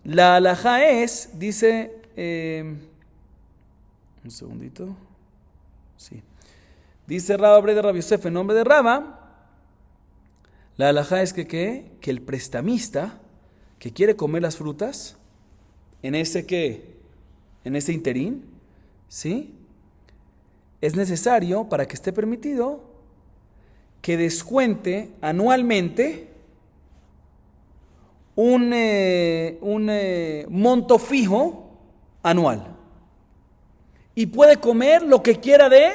La halajá es, dice, un segundito, sí. Dice Raba, bre de Rabbi Yosef, en nombre de Raba, la halajá es que el prestamista que quiere comer las frutas, en ese interín, ¿sí? Es necesario, para que esté permitido, que descuente anualmente un monto fijo anual. Y puede comer lo que quiera de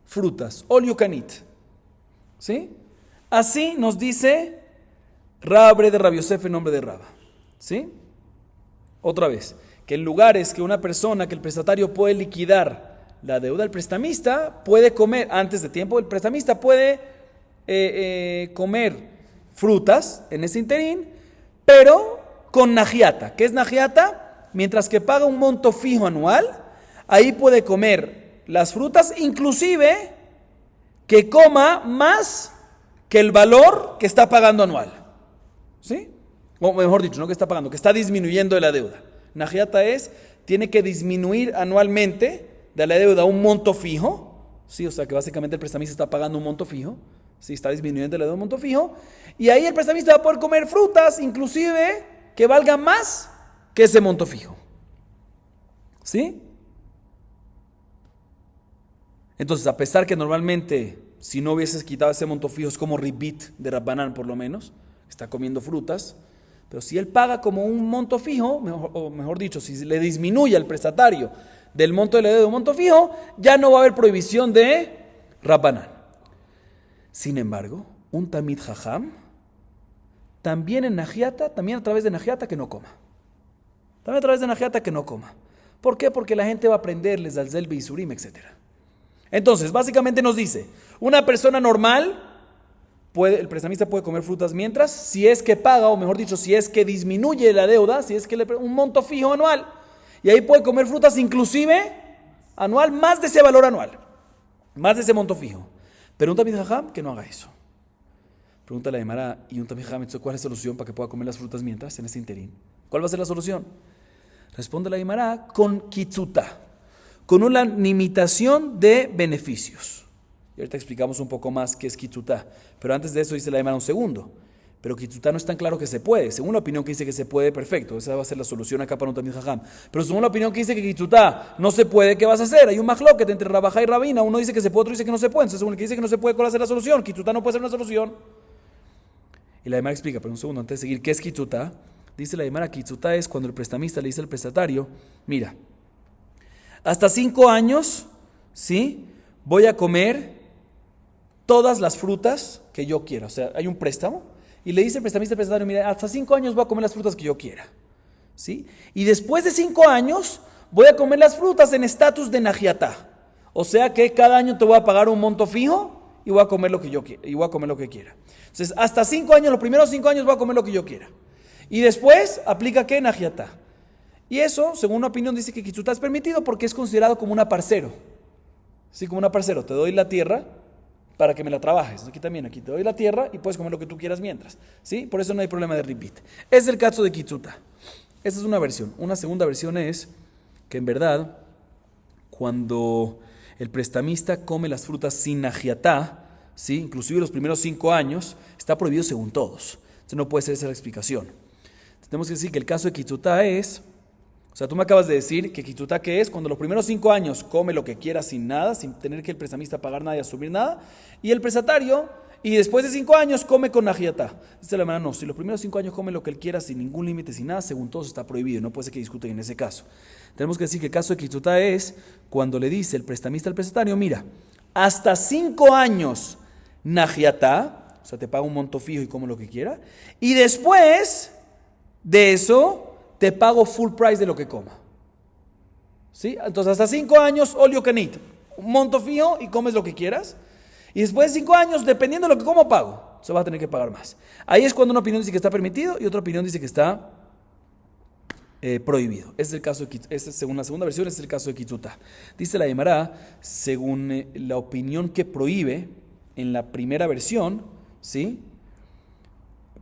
frutas, all you can eat. ¿Sí? Así nos dice Raba de Rabbi Yosef en nombre de Raba. ¿Sí? Otra vez, que en lugares que una persona, que el prestatario puede liquidar la deuda, el prestamista puede comer antes de tiempo, el prestamista puede comer frutas en ese interín, pero con najiata. ¿Qué es najiata? Mientras que paga un monto fijo anual, ahí puede comer las frutas, inclusive que coma más que el valor que está pagando anual. ¿Sí? O mejor dicho, no que está pagando, que está disminuyendo de la deuda. Najiata tiene que disminuir anualmente de la deuda un monto fijo. ¿Sí? O sea que básicamente el prestamista está pagando un monto fijo. ¿Sí? Está disminuyendo la deuda un monto fijo. Y ahí el prestamista va a poder comer frutas, inclusive que valgan más que ese monto fijo. ¿Sí? Entonces, a pesar que normalmente, si no hubieses quitado ese monto fijo, es como ribit de Rabbanán por lo menos, está comiendo frutas, pero si él paga como un monto fijo, mejor dicho, si le disminuye al prestatario del monto de la deuda de un monto fijo, ya no va a haber prohibición de Rabbanán. Sin embargo, un Tamid Jajam, también en Najiata, también a través de Najiata que no coma. También a través de Najiata que no coma. ¿Por qué? Porque la gente va a aprenderles al Zel Beisurim, etc. Entonces, básicamente nos dice, una persona normal, el prestamista puede comer frutas mientras, si es que paga, o mejor dicho, si es que disminuye la deuda, si es que un monto fijo anual, y ahí puede comer frutas inclusive anual, más de ese valor anual, más de ese monto fijo. Pero un Tamid Jajam que no haga eso. Pregunta la Gemara, ¿y un Tamid Jajam cuál es la solución para que pueda comer las frutas mientras en ese interín? ¿Cuál va a ser la solución? Responde la Gemara con kitzuta, con una limitación de beneficios. Y ahorita explicamos un poco más qué es kitzuta. Pero antes de eso dice la Gemara un segundo. Pero kitzuta no es tan claro que se puede. Según la opinión que dice que se puede, perfecto. Esa va a ser la solución acá para un Tamid Jajam. Pero según la opinión que dice que kitzuta no se puede, ¿qué vas a hacer? Hay un mahloket entre Rabajá y Rabina. Uno dice que se puede, otro dice que no se puede. Entonces según el que dice que no se puede, ¿cuál va a ser la solución? Kitzuta no puede ser una solución. Y la Gemara explica, pero un segundo, antes de seguir, ¿qué es kitzuta? Dice la Gemara, kitzuta es cuando el prestamista le dice al prestatario, mira, hasta 5 años, ¿sí? Voy a comer todas las frutas que yo quiera. O sea, hay un préstamo y le dice el prestamista al prestatario, mira, hasta 5 años voy a comer las frutas que yo quiera. ¿Sí? Y después de 5 años voy a comer las frutas en estatus de najiatá. O sea que cada año te voy a pagar un monto fijo y voy a comer lo que yo quiera. Y voy a comer lo que quiera. Entonces, hasta 5 años, los primeros 5 años voy a comer lo que yo quiera. Y después aplica ¿qué? Najiatá. Y eso, según una opinión, dice que kitzuta es permitido porque es considerado como una parcero. Sí, como una parcero. Te doy la tierra para que me la trabajes. Aquí también, aquí te doy la tierra y puedes comer lo que tú quieras mientras. ¿Sí? Por eso no hay problema de ribit. Es el caso de kitzuta. Esa es una versión. Una segunda versión es que en verdad, cuando el prestamista come las frutas sin najiatá, ¿sí? Inclusive los primeros 5 años, está prohibido según todos. Entonces no puede ser esa la explicación. Tenemos que decir que el caso de kitzuta es... O sea, tú me acabas de decir que kitzuta ¿qué es? Cuando los primeros 5 años come lo que quiera sin nada, sin tener que el prestamista pagar nada y asumir nada, y el prestatario y después de 5 años come con najiatá. Dice la hermana, no, si los primeros 5 años come lo que él quiera sin ningún límite, sin nada, según todos está prohibido, no puede ser que discuten en ese caso. Tenemos que decir que el caso de Kitzutá es cuando le dice el prestamista al prestatario, mira, hasta 5 años najiatá, o sea, te paga un monto fijo y come lo que quiera, y después de eso te pago full price de lo que coma. ¿Sí? Entonces hasta 5 años, all you can eat, un monto fijo y comes lo que quieras. Y después de 5 años, dependiendo de lo que como, pago. Se va a tener que pagar más. Ahí es cuando una opinión dice que está permitido y otra opinión dice que está prohibido. Ese es el caso de, según la segunda versión, ese es el caso de Kitzutá. Dice la Gemara, según la opinión que prohíbe en la primera versión, ¿sí?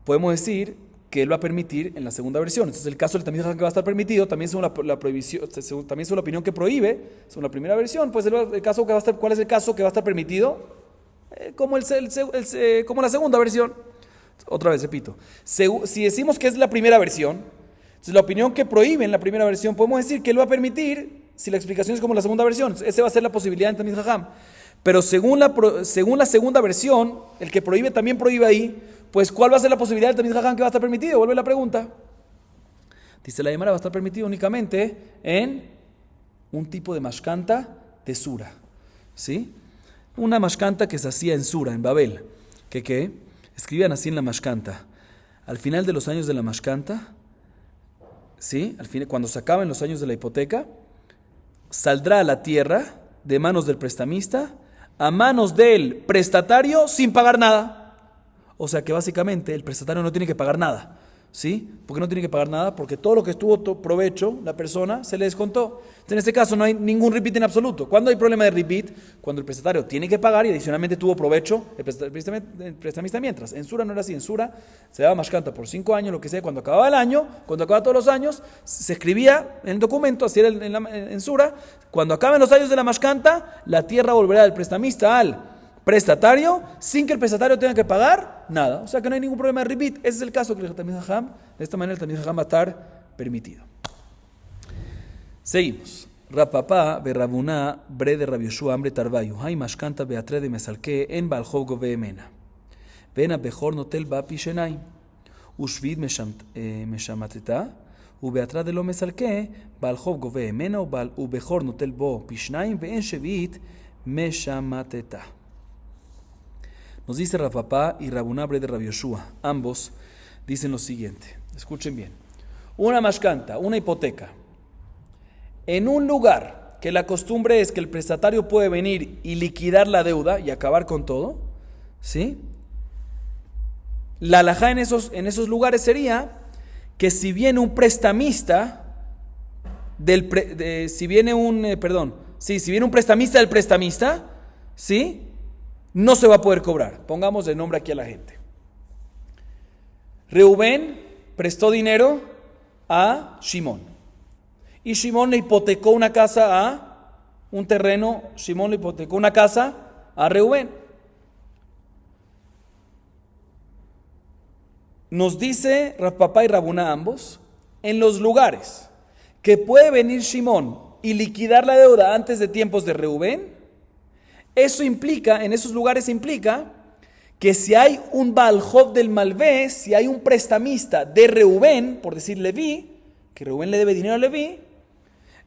Podemos decir que él va a permitir en la segunda versión. Entonces el caso del Talmid Jajam que va a estar permitido, también según la prohibición, también según la opinión que prohíbe, según la primera versión, pues el caso que va a estar, ¿cuál es el caso que va a estar permitido? Como la segunda versión. Otra vez, repito. Si decimos que es la primera versión, entonces la opinión que prohíbe en la primera versión, podemos decir que él va a permitir, si la explicación es como la segunda versión, esa va a ser la posibilidad en Talmid Jajam. Pero según la segunda versión, el que prohíbe también prohíbe ahí, pues ¿cuál va a ser la posibilidad del Talmid Jajam que va a estar permitido? Vuelve la pregunta. Dice la Gemara, va a estar permitido únicamente en un tipo de mashkanta de sura. ¿Sí? Una mashkanta que se hacía en Sura, en Babel. ¿Qué? Escribían así en la mashkanta. Al final de los años de la mashkanta, ¿sí? Cuando se acaben los años de la hipoteca, saldrá a la tierra de manos del prestamista a manos del prestatario sin pagar nada. O sea que básicamente el prestatario no tiene que pagar nada. ¿Sí? ¿Por qué no tiene que pagar nada? Porque todo lo que estuvo provecho, la persona, se le descontó. En este caso no hay ningún repeat en absoluto. ¿Cuándo hay problema de repeat? Cuando el prestatario tiene que pagar y adicionalmente tuvo provecho el prestamista mientras. En Sura no era así. En Sura se daba mashkanta por 5 años, lo que sea. Cuando acababa el año, cuando acababa todos los años, se escribía en el documento, así era en Sura, cuando acaben los años de la mashkanta, la tierra volverá del prestamista al prestatario, sin que el prestatario tenga que pagar nada. O sea que no hay ningún problema de repeat. Ese es el caso que el Talmid Jajam, de esta manera el Talmid Jajam va a estar permitido. Seguimos. Rapapá, Berrabuná, Bre de Rabbi Yoshua, Ambre Tarbayu, Hay Mashkanta Beatre de Mesalke, en Balhov Govemena. Vena Bejor Notel Bapi Shenai. Ushvid Meshamateta, Ubeatra de lo Mesalke, Balhov Govemena, Ubejor Notel Bo Pishnaim, Ven Shevit Meshamateta. Nos dice Rapapá y Rabunabre de Rabbi Yoshua. Ambos dicen lo siguiente. Escuchen bien. Una mashkanta, una hipoteca. En un lugar que la costumbre es que el prestatario puede venir y liquidar la deuda y acabar con todo, ¿sí? La halajá en esos lugares sería que si viene un prestamista si viene un prestamista del prestamista, ¿sí? No se va a poder cobrar. Pongamos el nombre aquí a la gente. Reubén prestó dinero a Shimón. Y Shimón le hipotecó una casa un terreno. Shimón le hipotecó una casa a Reubén. Nos dice Rapapá y Rabuná ambos, en los lugares que puede venir Shimón y liquidar la deuda antes de tiempos de Reubén, eso implica, en esos lugares implica que si hay un Balhov del Malvé, si hay un prestamista de Reubén, por decir Leví, que Reubén le debe dinero a Leví,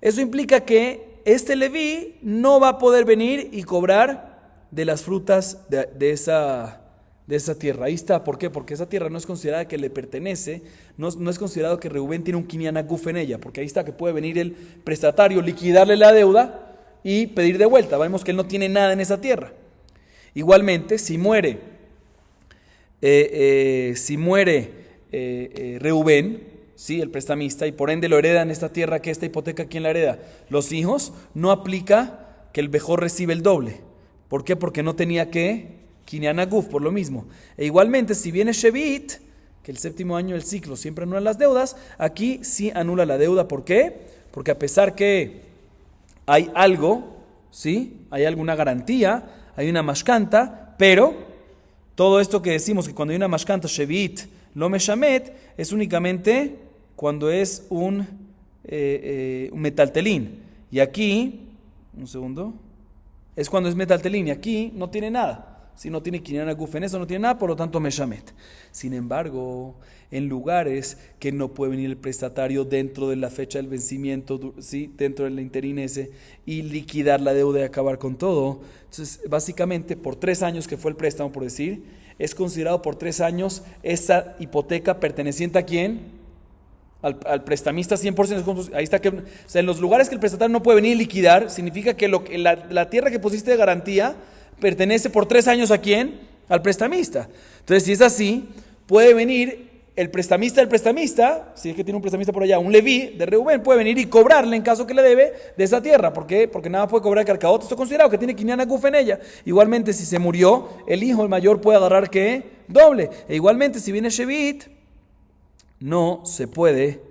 eso implica que este Leví no va a poder venir y cobrar de las frutas de esa tierra. Ahí está, ¿por qué? Porque esa tierra no es considerada que le pertenece, no es considerado que Reubén tiene un kinyan aguf en ella, porque ahí está que puede venir el prestatario, liquidarle la deuda y pedir de vuelta. Vemos que él no tiene nada en esa tierra. Igualmente, si muere Reubén, ¿sí? El prestamista, y por ende lo heredan esta tierra, que esta hipoteca, ¿quién la hereda? Los hijos. No aplica que el bejor recibe el doble. ¿Por qué? Porque no tenía que kinyan aguf, por lo mismo. E igualmente, si viene Shevit, que el 7º año del ciclo siempre anula las deudas, aquí sí anula la deuda. ¿Por qué? Porque a pesar que hay algo, ¿sí? Hay alguna garantía, hay una mashkanta, pero todo esto que decimos que cuando hay una mashkanta, Shevit, lo meshamet, es únicamente cuando es un metaltelín. Y aquí, un segundo, es cuando es metaltelín y aquí no tiene nada. Si no tiene Kinyan Aguf en eso, no tiene nada, por lo tanto Meshamet. Sin embargo, en lugares que no puede venir el prestatario dentro de la fecha del vencimiento, ¿sí? Dentro del interín ese, y liquidar la deuda y acabar con todo. Entonces, básicamente, por 3 años que fue el préstamo, por decir, es considerado por 3 años esa hipoteca perteneciente a quién? Al prestamista 100%. Ahí está que, o sea, en los lugares que el prestatario no puede venir y liquidar, significa que la tierra que pusiste de garantía pertenece por 3 años ¿a quién? Al prestamista. Entonces, si es así, puede venir el prestamista del prestamista, si es que tiene un prestamista por allá, un leví de Reubén, puede venir y cobrarle en caso que le debe de esa tierra. ¿Por qué? Porque nada puede cobrar Carcaot. Esto es considerado que tiene Kinyan Aguf en ella. Igualmente, si se murió, el hijo, el mayor, puede agarrar ¿qué? Doble. E igualmente, si viene Shevit, no se puede,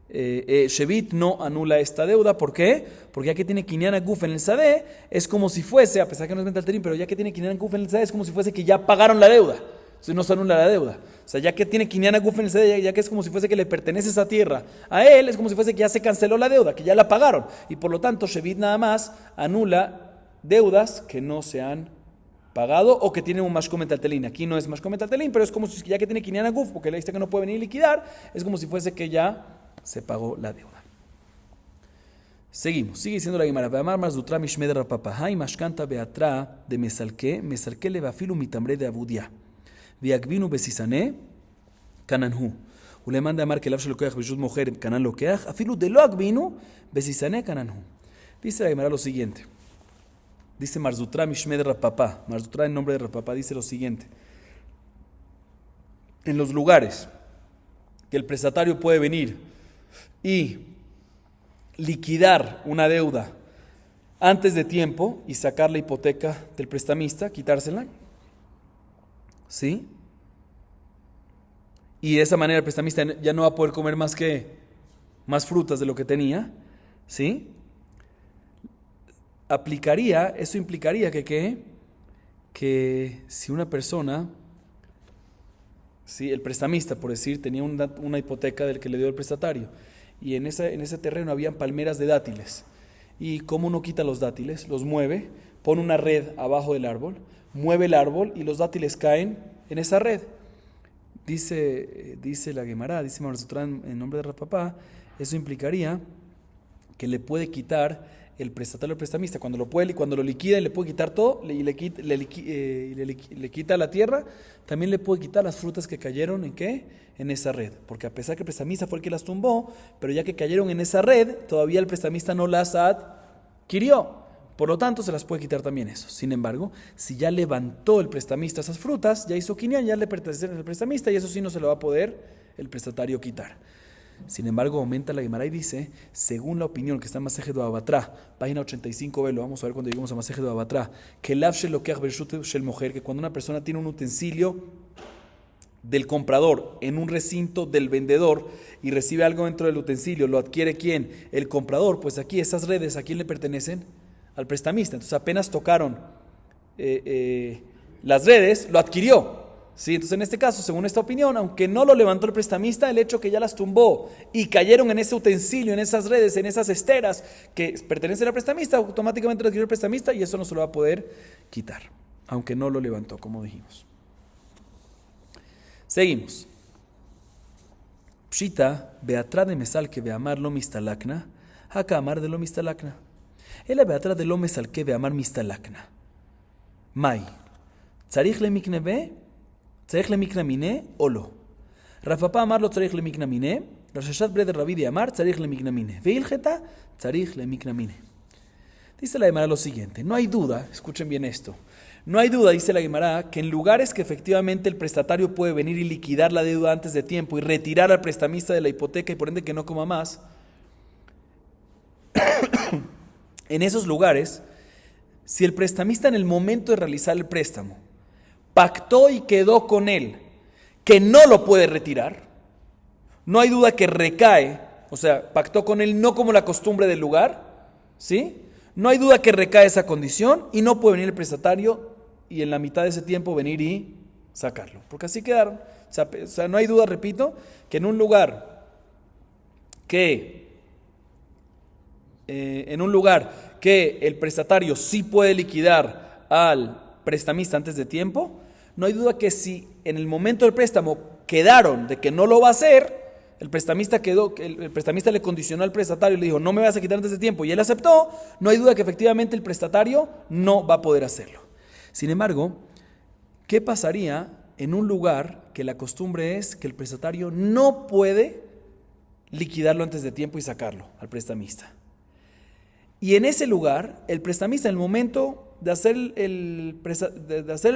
Shevit no anula esta deuda. ¿Por qué? Porque ya que tiene Kinyan Aguf en el Sadeh, es como si fuese, a pesar que no es Mentalterim, pero ya que tiene Kinyan Aguf en el Sadeh, es como si fuese que ya pagaron la deuda. Entonces no se anula la deuda. O sea, ya que tiene Kinyan Aguf en el Sadeh, ya que es como si fuese que le pertenece esa tierra a él, es como si fuese que ya se canceló la deuda, que ya la pagaron. Y por lo tanto, Shevit nada más anula deudas que no se han pagado o que tiene un mashkom metaltelín. Aquí no es mashkom metaltelín, pero es como si ya que tiene Kinyan Aguf, porque le dice que no puede venir a liquidar, es como si fuese que ya se pagó la deuda. Seguimos, sigue diciendo la Gemara. Ve'amar marzutra mishmed rapapa, hay mashkanta beatra de mesalke le vafilu mitambre de abudia. Ve'agvinu besisane kananhu. Le manda a amar que el afshel lokeach beshut mujer kanan lokeach, afilu de lo agvinu besisane kananhu. Dice la Gemara lo siguiente. Dice Marzutra Mishmed Rapapá. Marzutra en nombre de Rapapá dice lo siguiente. En los lugares que el prestatario puede venir y liquidar una deuda antes de tiempo y sacar la hipoteca del prestamista, quitársela, ¿sí? Y de esa manera el prestamista ya no va a poder comer más frutas de lo que tenía, ¿sí? Eso implicaría que si una persona, si el prestamista, por decir, tenía una hipoteca del que le dio el prestatario, y en ese terreno habían palmeras de dátiles, y como uno quita los dátiles, los mueve, pone una red abajo del árbol, mueve el árbol y los dátiles caen en esa red. Dice la Gemara, dice Marzutra en nombre de Rapapá, eso implicaría que le puede quitar el prestatario al prestamista, cuando lo liquida y le puede quitar todo, le quita la tierra, también le puede quitar las frutas que cayeron ¿en qué? En esa red. Porque a pesar que el prestamista fue el que las tumbó, pero ya que cayeron en esa red, todavía el prestamista no las adquirió. Por lo tanto, se las puede quitar también eso. Sin embargo, si ya levantó el prestamista esas frutas, ya hizo quinián, ya le pertenece al prestamista y eso sí no se lo va a poder el prestatario quitar. Sin embargo, aumenta la Gemara y dice, según la opinión que está en Maseje de Abatrá, página 85, velo, vamos a ver cuando lleguemos a Maseje de Abatrá, que el afshel lokeach bershut shel moher, que cuando una persona tiene un utensilio del comprador en un recinto del vendedor y recibe algo dentro del utensilio, ¿lo adquiere quién? El comprador. Pues aquí esas redes, ¿a quién le pertenecen? Al prestamista. Entonces apenas tocaron las redes, lo adquirió. Sí, entonces en este caso, según esta opinión, aunque no lo levantó el prestamista, el hecho que ya las tumbó y cayeron en ese utensilio, en esas redes, en esas esteras que pertenecen al prestamista, automáticamente lo adquirió el prestamista y eso no se lo va a poder quitar, aunque no lo levantó, como dijimos. Seguimos. Pshita, beatra de mesal que beamar lo mistalakna, haka amar de lo mistalakna. Ela beatra de lo mesal que beamar mistalakna. Mai, tzarich le mikneve, צריך למקנה מיני או לא. רב פאפא אמר לו צריך למקנה מיני, רששת ברדר רבידי אמר צריך למקנה מיני, והלכתה צריך למקנה מיני. Dice la Gemara lo siguiente, no hay duda, escuchen bien esto, no hay duda, dice la Gemara, que en lugares que efectivamente el prestatario puede venir y liquidar la deuda antes de tiempo y retirar al prestamista de la hipoteca y por ende que no coma más, en esos lugares, si el prestamista en el momento de realizar el préstamo pactó y quedó con él que no lo puede retirar, no hay duda que recae, o sea, pactó con él no como la costumbre del lugar, ¿sí? No hay duda que recae esa condición y no puede venir el prestatario y en la mitad de ese tiempo venir y sacarlo, porque así quedaron. O sea, no hay duda, repito, que en un lugar que el prestatario sí puede liquidar al prestamista antes de tiempo, no hay duda que si en el momento del préstamo quedaron de que no lo va a hacer, el prestamista le condicionó al prestatario y le dijo, no me vas a quitar antes de tiempo, y él aceptó, no hay duda que efectivamente el prestatario no va a poder hacerlo. Sin embargo, ¿qué pasaría en un lugar que la costumbre es que el prestatario no puede liquidarlo antes de tiempo y sacarlo al prestamista? Y en ese lugar, el prestamista, en el momento de hacer el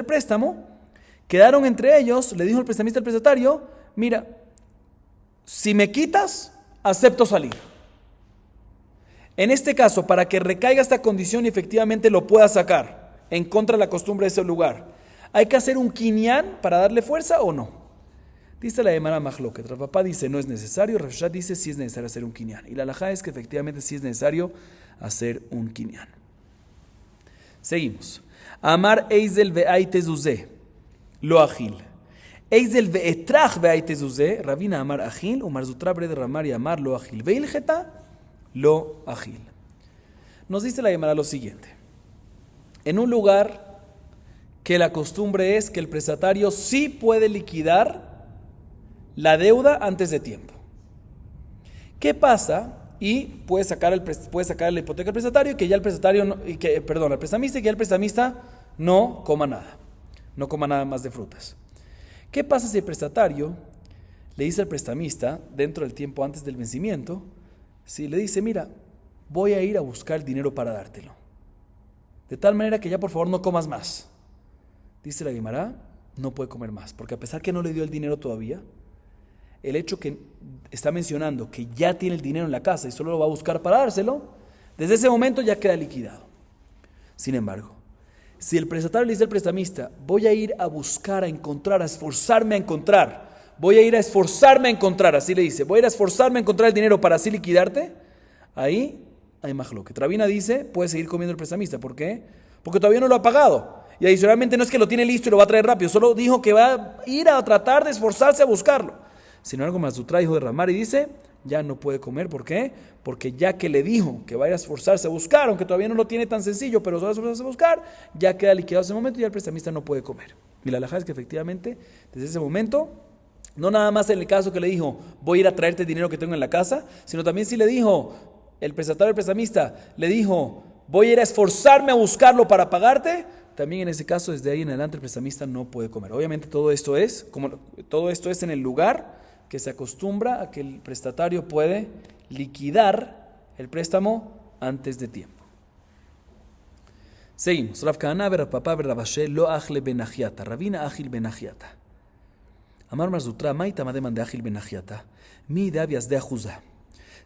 préstamo, quedaron entre ellos, le dijo el prestamista al prestatario, mira, si me quitas, acepto salir. En este caso, para que recaiga esta condición y efectivamente lo pueda sacar en contra de la costumbre de ese lugar, ¿hay que hacer un kinyan para darle fuerza o no? Dice la Gemara Mahloket. Rav Papa dice no es necesario, Rav Shach dice sí es necesario hacer un kinyan. Y la halajá es que efectivamente sí es necesario hacer un kinyan. Seguimos. Amar Eizel ve'aite zuzeh, lo agil. Eizel ve'etrach ve'aite zuzeh, Rabina amar agil, Umar Zutra bred Ramari amar lo agil. Ve'ilgeta lo agil. Nos dice la Gemara lo siguiente. En un lugar que la costumbre es que el prestatario sí puede liquidar la deuda antes de tiempo. ¿Qué pasa? Y puede sacar la hipoteca al prestatario y que ya el prestatario al prestamista y que ya el prestamista no coma nada más de frutas. ¿Qué pasa si el prestatario le dice al prestamista dentro del tiempo antes del vencimiento, si le dice, mira, voy a ir a buscar el dinero para dártelo, de tal manera que ya por favor no comas más? Dice la Guimará, no puede comer más, porque a pesar que no le dio el dinero todavía, el hecho que está mencionando que ya tiene el dinero en la casa y solo lo va a buscar para dárselo, desde ese momento ya queda liquidado. Sin embargo, si el prestatario le dice al prestamista, voy a ir a buscar, a encontrar, a esforzarme a encontrar, así le dice, voy a ir a esforzarme a encontrar el dinero para así liquidarte, ahí hay mahloket. Rabina dice, puede seguir comiendo el prestamista. ¿Por qué? Porque todavía no lo ha pagado. Y adicionalmente no es que lo tiene listo y lo va a traer rápido, solo dijo que va a ir a tratar de esforzarse a buscarlo. Sin embargo, Mazutra, hijo de Ramari, dice, ya no puede comer. ¿Por qué? Porque ya que le dijo que va a ir a esforzarse a buscar, aunque todavía no lo tiene tan sencillo, pero va a esforzarse a buscar, ya queda liquidado ese momento y ya el prestamista no puede comer. Y la halajá es que efectivamente, desde ese momento, no nada más en el caso que le dijo, voy a ir a traerte el dinero que tengo en la casa, sino también si le dijo, el prestatario, el prestamista, le dijo, voy a ir a esforzarme a buscarlo para pagarte, también en ese caso, desde ahí en adelante, el prestamista no puede comer. Obviamente todo esto es en el lugar que se acostumbra a que el prestatario puede liquidar el préstamo antes de tiempo. Seguimos. Rav Kahana ver Papa ver Rabashe lo achle benachiata. Rabina achil benachiata. Amar Marzutra maita mademan de achil benachiata. Mi davias de ajuza.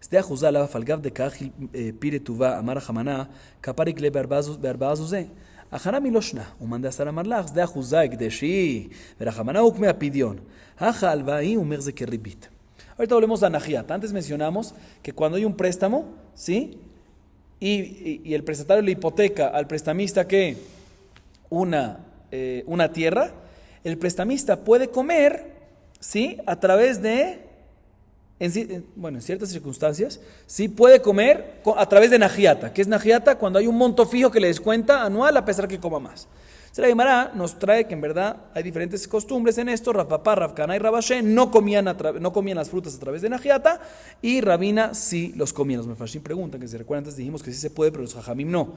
De ajuza la falgav de kachil pire tuva amar hamana kaparik le berbazuzé. Ajara miloshna, umanda sara marlach, de ajuza ekdeshi, verachamana ukme apidion. Aja alvaí umerze que ribit. Ahorita volvemos a Najiat. Antes mencionamos que cuando hay un préstamo, ¿sí? Y el prestatario le hipoteca al prestamista que una tierra, el prestamista puede comer, ¿sí? A través de, en ciertas circunstancias, sí puede comer a través de Najiata. ¿Qué es Najiata? Cuando hay un monto fijo que le descuenta anual a pesar que coma más. La Gemara nos trae que en verdad hay diferentes costumbres en esto. Rav Papa, Rav Kahana y Rabashe no comían las frutas a través de Najiata y Rabina sí los comían. Los Mefarshim preguntan, que se recuerdan antes dijimos que sí se puede, pero los Jajamim no.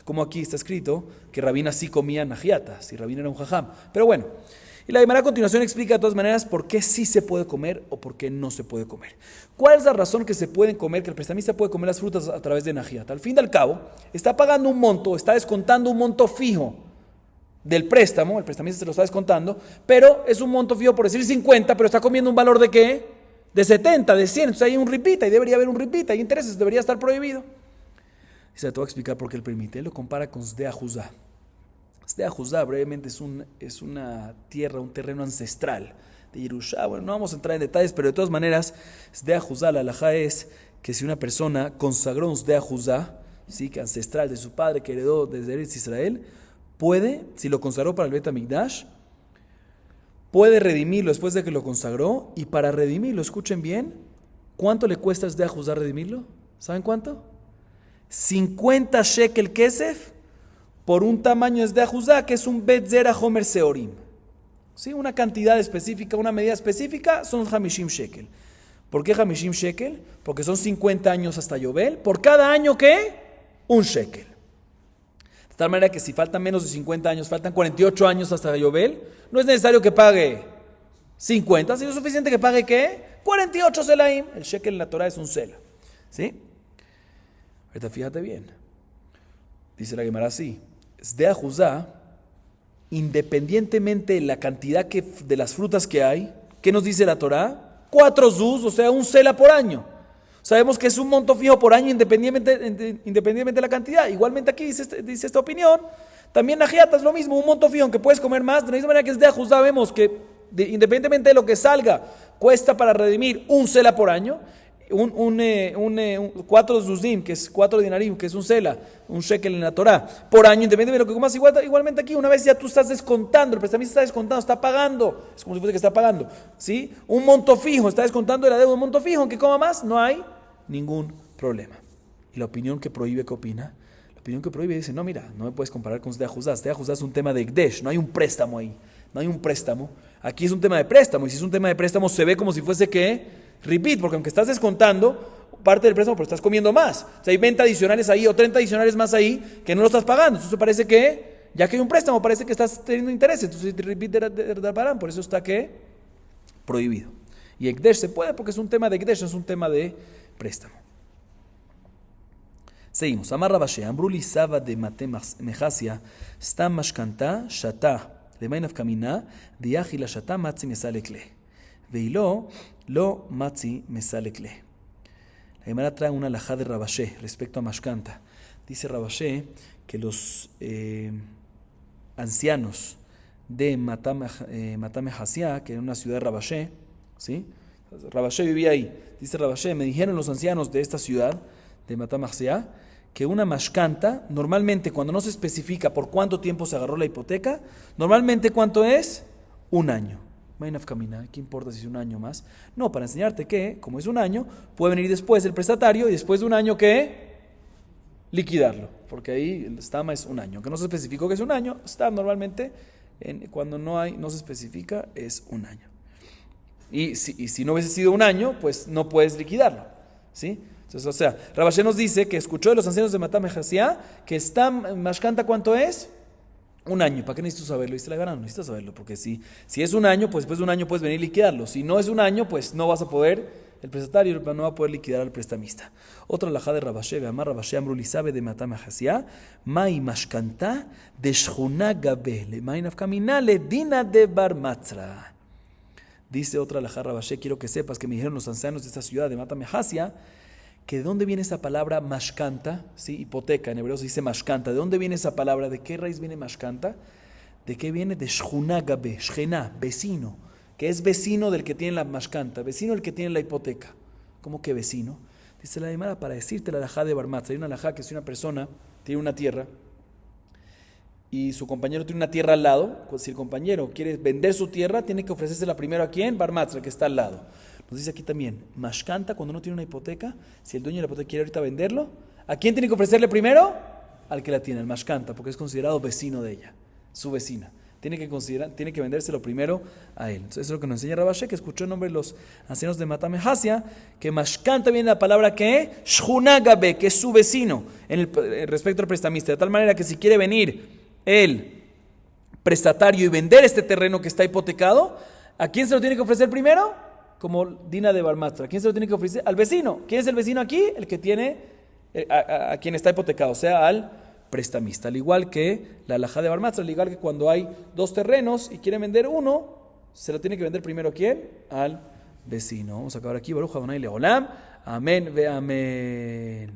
Como aquí está escrito que Rabina sí comía Najiata, si Rabina era un Jajam. Pero bueno, y la Gemara a continuación explica de todas maneras por qué sí se puede comer o por qué no se puede comer. ¿Cuál es la razón que se pueden comer, que el prestamista puede comer las frutas a través de Najiata? Al fin y al cabo, está pagando un monto, está descontando un monto fijo del préstamo, el prestamista se lo está descontando, pero es un monto fijo por decir 50, pero está comiendo un valor de ¿qué? De 70, de 100, entonces hay un ripita y debería haber un ripita, hay intereses, debería estar prohibido. Y se te va a explicar por qué él permite. Él lo compara con Sdea Juzá. Sdea Juzá brevemente es una tierra, un terreno ancestral de Yerusha. Bueno, no vamos a entrar en detalles, pero de todas maneras, Sdea Juzá, la halajá es que si una persona consagró un Sdea Juzá, ¿sí? Que ancestral de su padre que heredó desde Eretz Israel, puede, si lo consagró para el Bet HaMikdash, puede redimirlo después de que lo consagró, y para redimirlo, escuchen bien, ¿cuánto le cuesta Sdea Juzá redimirlo? ¿Saben cuánto? 50 shekel kesef por un tamaño es de ajuzá, que es un betzera homer seorim. ¿Sí? Una cantidad específica, una medida específica, son hamishim shekel. ¿Por qué hamishim shekel? Porque son 50 años hasta Yobel. ¿Por cada año qué? Un shekel. De tal manera que si faltan menos de 50 años, faltan 48 años hasta Yobel, no es necesario que pague 50, sino es suficiente que pague ¿qué? 48 selaim. El shekel en la Torah es un sela. ¿Sí? Ahorita fíjate bien. Dice la Gemara así. De ajuzá, independientemente de la cantidad de las frutas que hay, ¿qué nos dice la Torah? 4 zuz, o sea, un sela por año. Sabemos que es un monto fijo por año independientemente de la cantidad. Igualmente aquí dice esta opinión. También la jiata es lo mismo, un monto fijo, aunque puedes comer más. De la misma manera que es de ajuzá, vemos que independientemente de lo que salga, cuesta para redimir un sela por año. 4 zuzim, que es 4 dinarim, que es un sela, un shekel en la Torah, por año, independientemente de lo que comas. Igualmente aquí, una vez ya tú estás descontando, el prestamista está descontando, está pagando, es como si fuese que está pagando, ¿sí? Un monto fijo, está descontando de la deuda un monto fijo, aunque coma más, no hay ningún problema. Y la opinión que prohíbe, ¿qué opina? La opinión que prohíbe dice, no, mira, no me puedes comparar con Sdei Ajuzá. Sdei Ajuzá es un tema de Ekdesh, no hay un préstamo ahí, no hay un préstamo. Aquí es un tema de préstamo, y si es un tema de préstamo se ve como si fuese que repeat, porque aunque estás descontando parte del préstamo, pero estás comiendo más. O sea, hay 20 adicionales ahí o 30 adicionales más ahí que no lo estás pagando. Entonces parece que, ya que hay un préstamo, parece que estás teniendo interés. Entonces, repeat de Parán, por eso está que prohibido. Y Ekdesh se puede porque es un tema de Ekdesh, no es un tema de préstamo. Seguimos. Amar Rabashe, Ambruli Saba de Mate Mejasia, Stam Mashkanta, Shata, Lemainav Kamina, Diachi la Shata, Matzi Mesalekle. Veilo, lo Matzi Mesalekle. La Gemara trae una alajá de Rabashe respecto a Mashkanta. Dice Rabashe que los ancianos de Matame Hasia, que era una ciudad de Rabashe, ¿sí? Rabashe vivía ahí. Dice Rabashe, me dijeron los ancianos de esta ciudad, de Matame Hasia, que una Mashkanta, normalmente cuando no se especifica por cuánto tiempo se agarró la hipoteca, normalmente ¿cuánto es? Un año. ¿Qué importa si es un año más? No, para enseñarte que, como es un año, puede venir después el prestatario y después de un año, ¿qué? Liquidarlo, porque ahí el stama es un año. Aunque no se especificó que es un año, está normalmente, cuando no se especifica, es un año. Y si no hubiese sido un año, pues no puedes liquidarlo, ¿sí? Entonces, o sea, Rabashe nos dice que escuchó de los ancianos de Matame Hasia que Stam Mashkanta, ¿cuánto es? Un año. ¿Para qué necesitas saberlo? Dice la Gemara, no necesitas saberlo, porque si es un año, pues después de un año puedes venir a liquidarlo. Si no es un año, pues no vas a poder, el prestatario no va a poder liquidar al prestamista. Otra alajá de Rabashe, Veamar Rabashe Amruli Sabe de Matame Hasia, Mai Mashkanta de Shchuna Gabe, le Mai Nafkamina le Dina de Bar Matzra. Dice otra alajá Rabashe, quiero que sepas que me dijeron los ancianos de esta ciudad de Matame Hasia, que de dónde viene esa palabra mashkanta, ¿sí? Hipoteca, en hebreo se dice mashkanta. ¿De dónde viene esa palabra? ¿De qué raíz viene mashkanta? ¿De qué viene? De shchuna gabe, shchena, vecino, que es vecino del que tiene la mashkanta, vecino del que tiene la hipoteca. ¿Cómo que vecino? Dice la Gemara, para decirte la alajá de Bar Matzra. Hay una alajá que si una persona tiene una tierra y su compañero tiene una tierra al lado, si el compañero quiere vender su tierra, tiene que ofrecérsela primero a quién? Bar Matzra, que está al lado. Nos dice aquí también, mashkanta, cuando uno tiene una hipoteca, si el dueño de la hipoteca quiere ahorita venderlo, ¿a quién tiene que ofrecerle primero? Al que la tiene, al mashkanta, porque es considerado vecino de ella, su vecina. Tiene que vendérselo primero a él. Entonces, eso es lo que nos enseña Rabashe, que escuchó el nombre de los ancianos de Matame Hasia, que mashkanta viene de la palabra que shchunagabe, que es su vecino, respecto al prestamista. De tal manera que si quiere venir el prestatario y vender este terreno que está hipotecado, ¿a quién se lo tiene que ofrecer primero? Como Dina de Bar Matzra. ¿Quién se lo tiene que ofrecer? Al vecino. ¿Quién es el vecino aquí? El que tiene a quien está hipotecado, o sea, al prestamista. Al igual que la alajá de Bar Matzra, al igual que cuando hay dos terrenos y quieren vender uno, se lo tiene que vender primero ¿a quién? Al vecino. Vamos a acabar aquí. Baruch Adonai Leolam. Amén ve amén.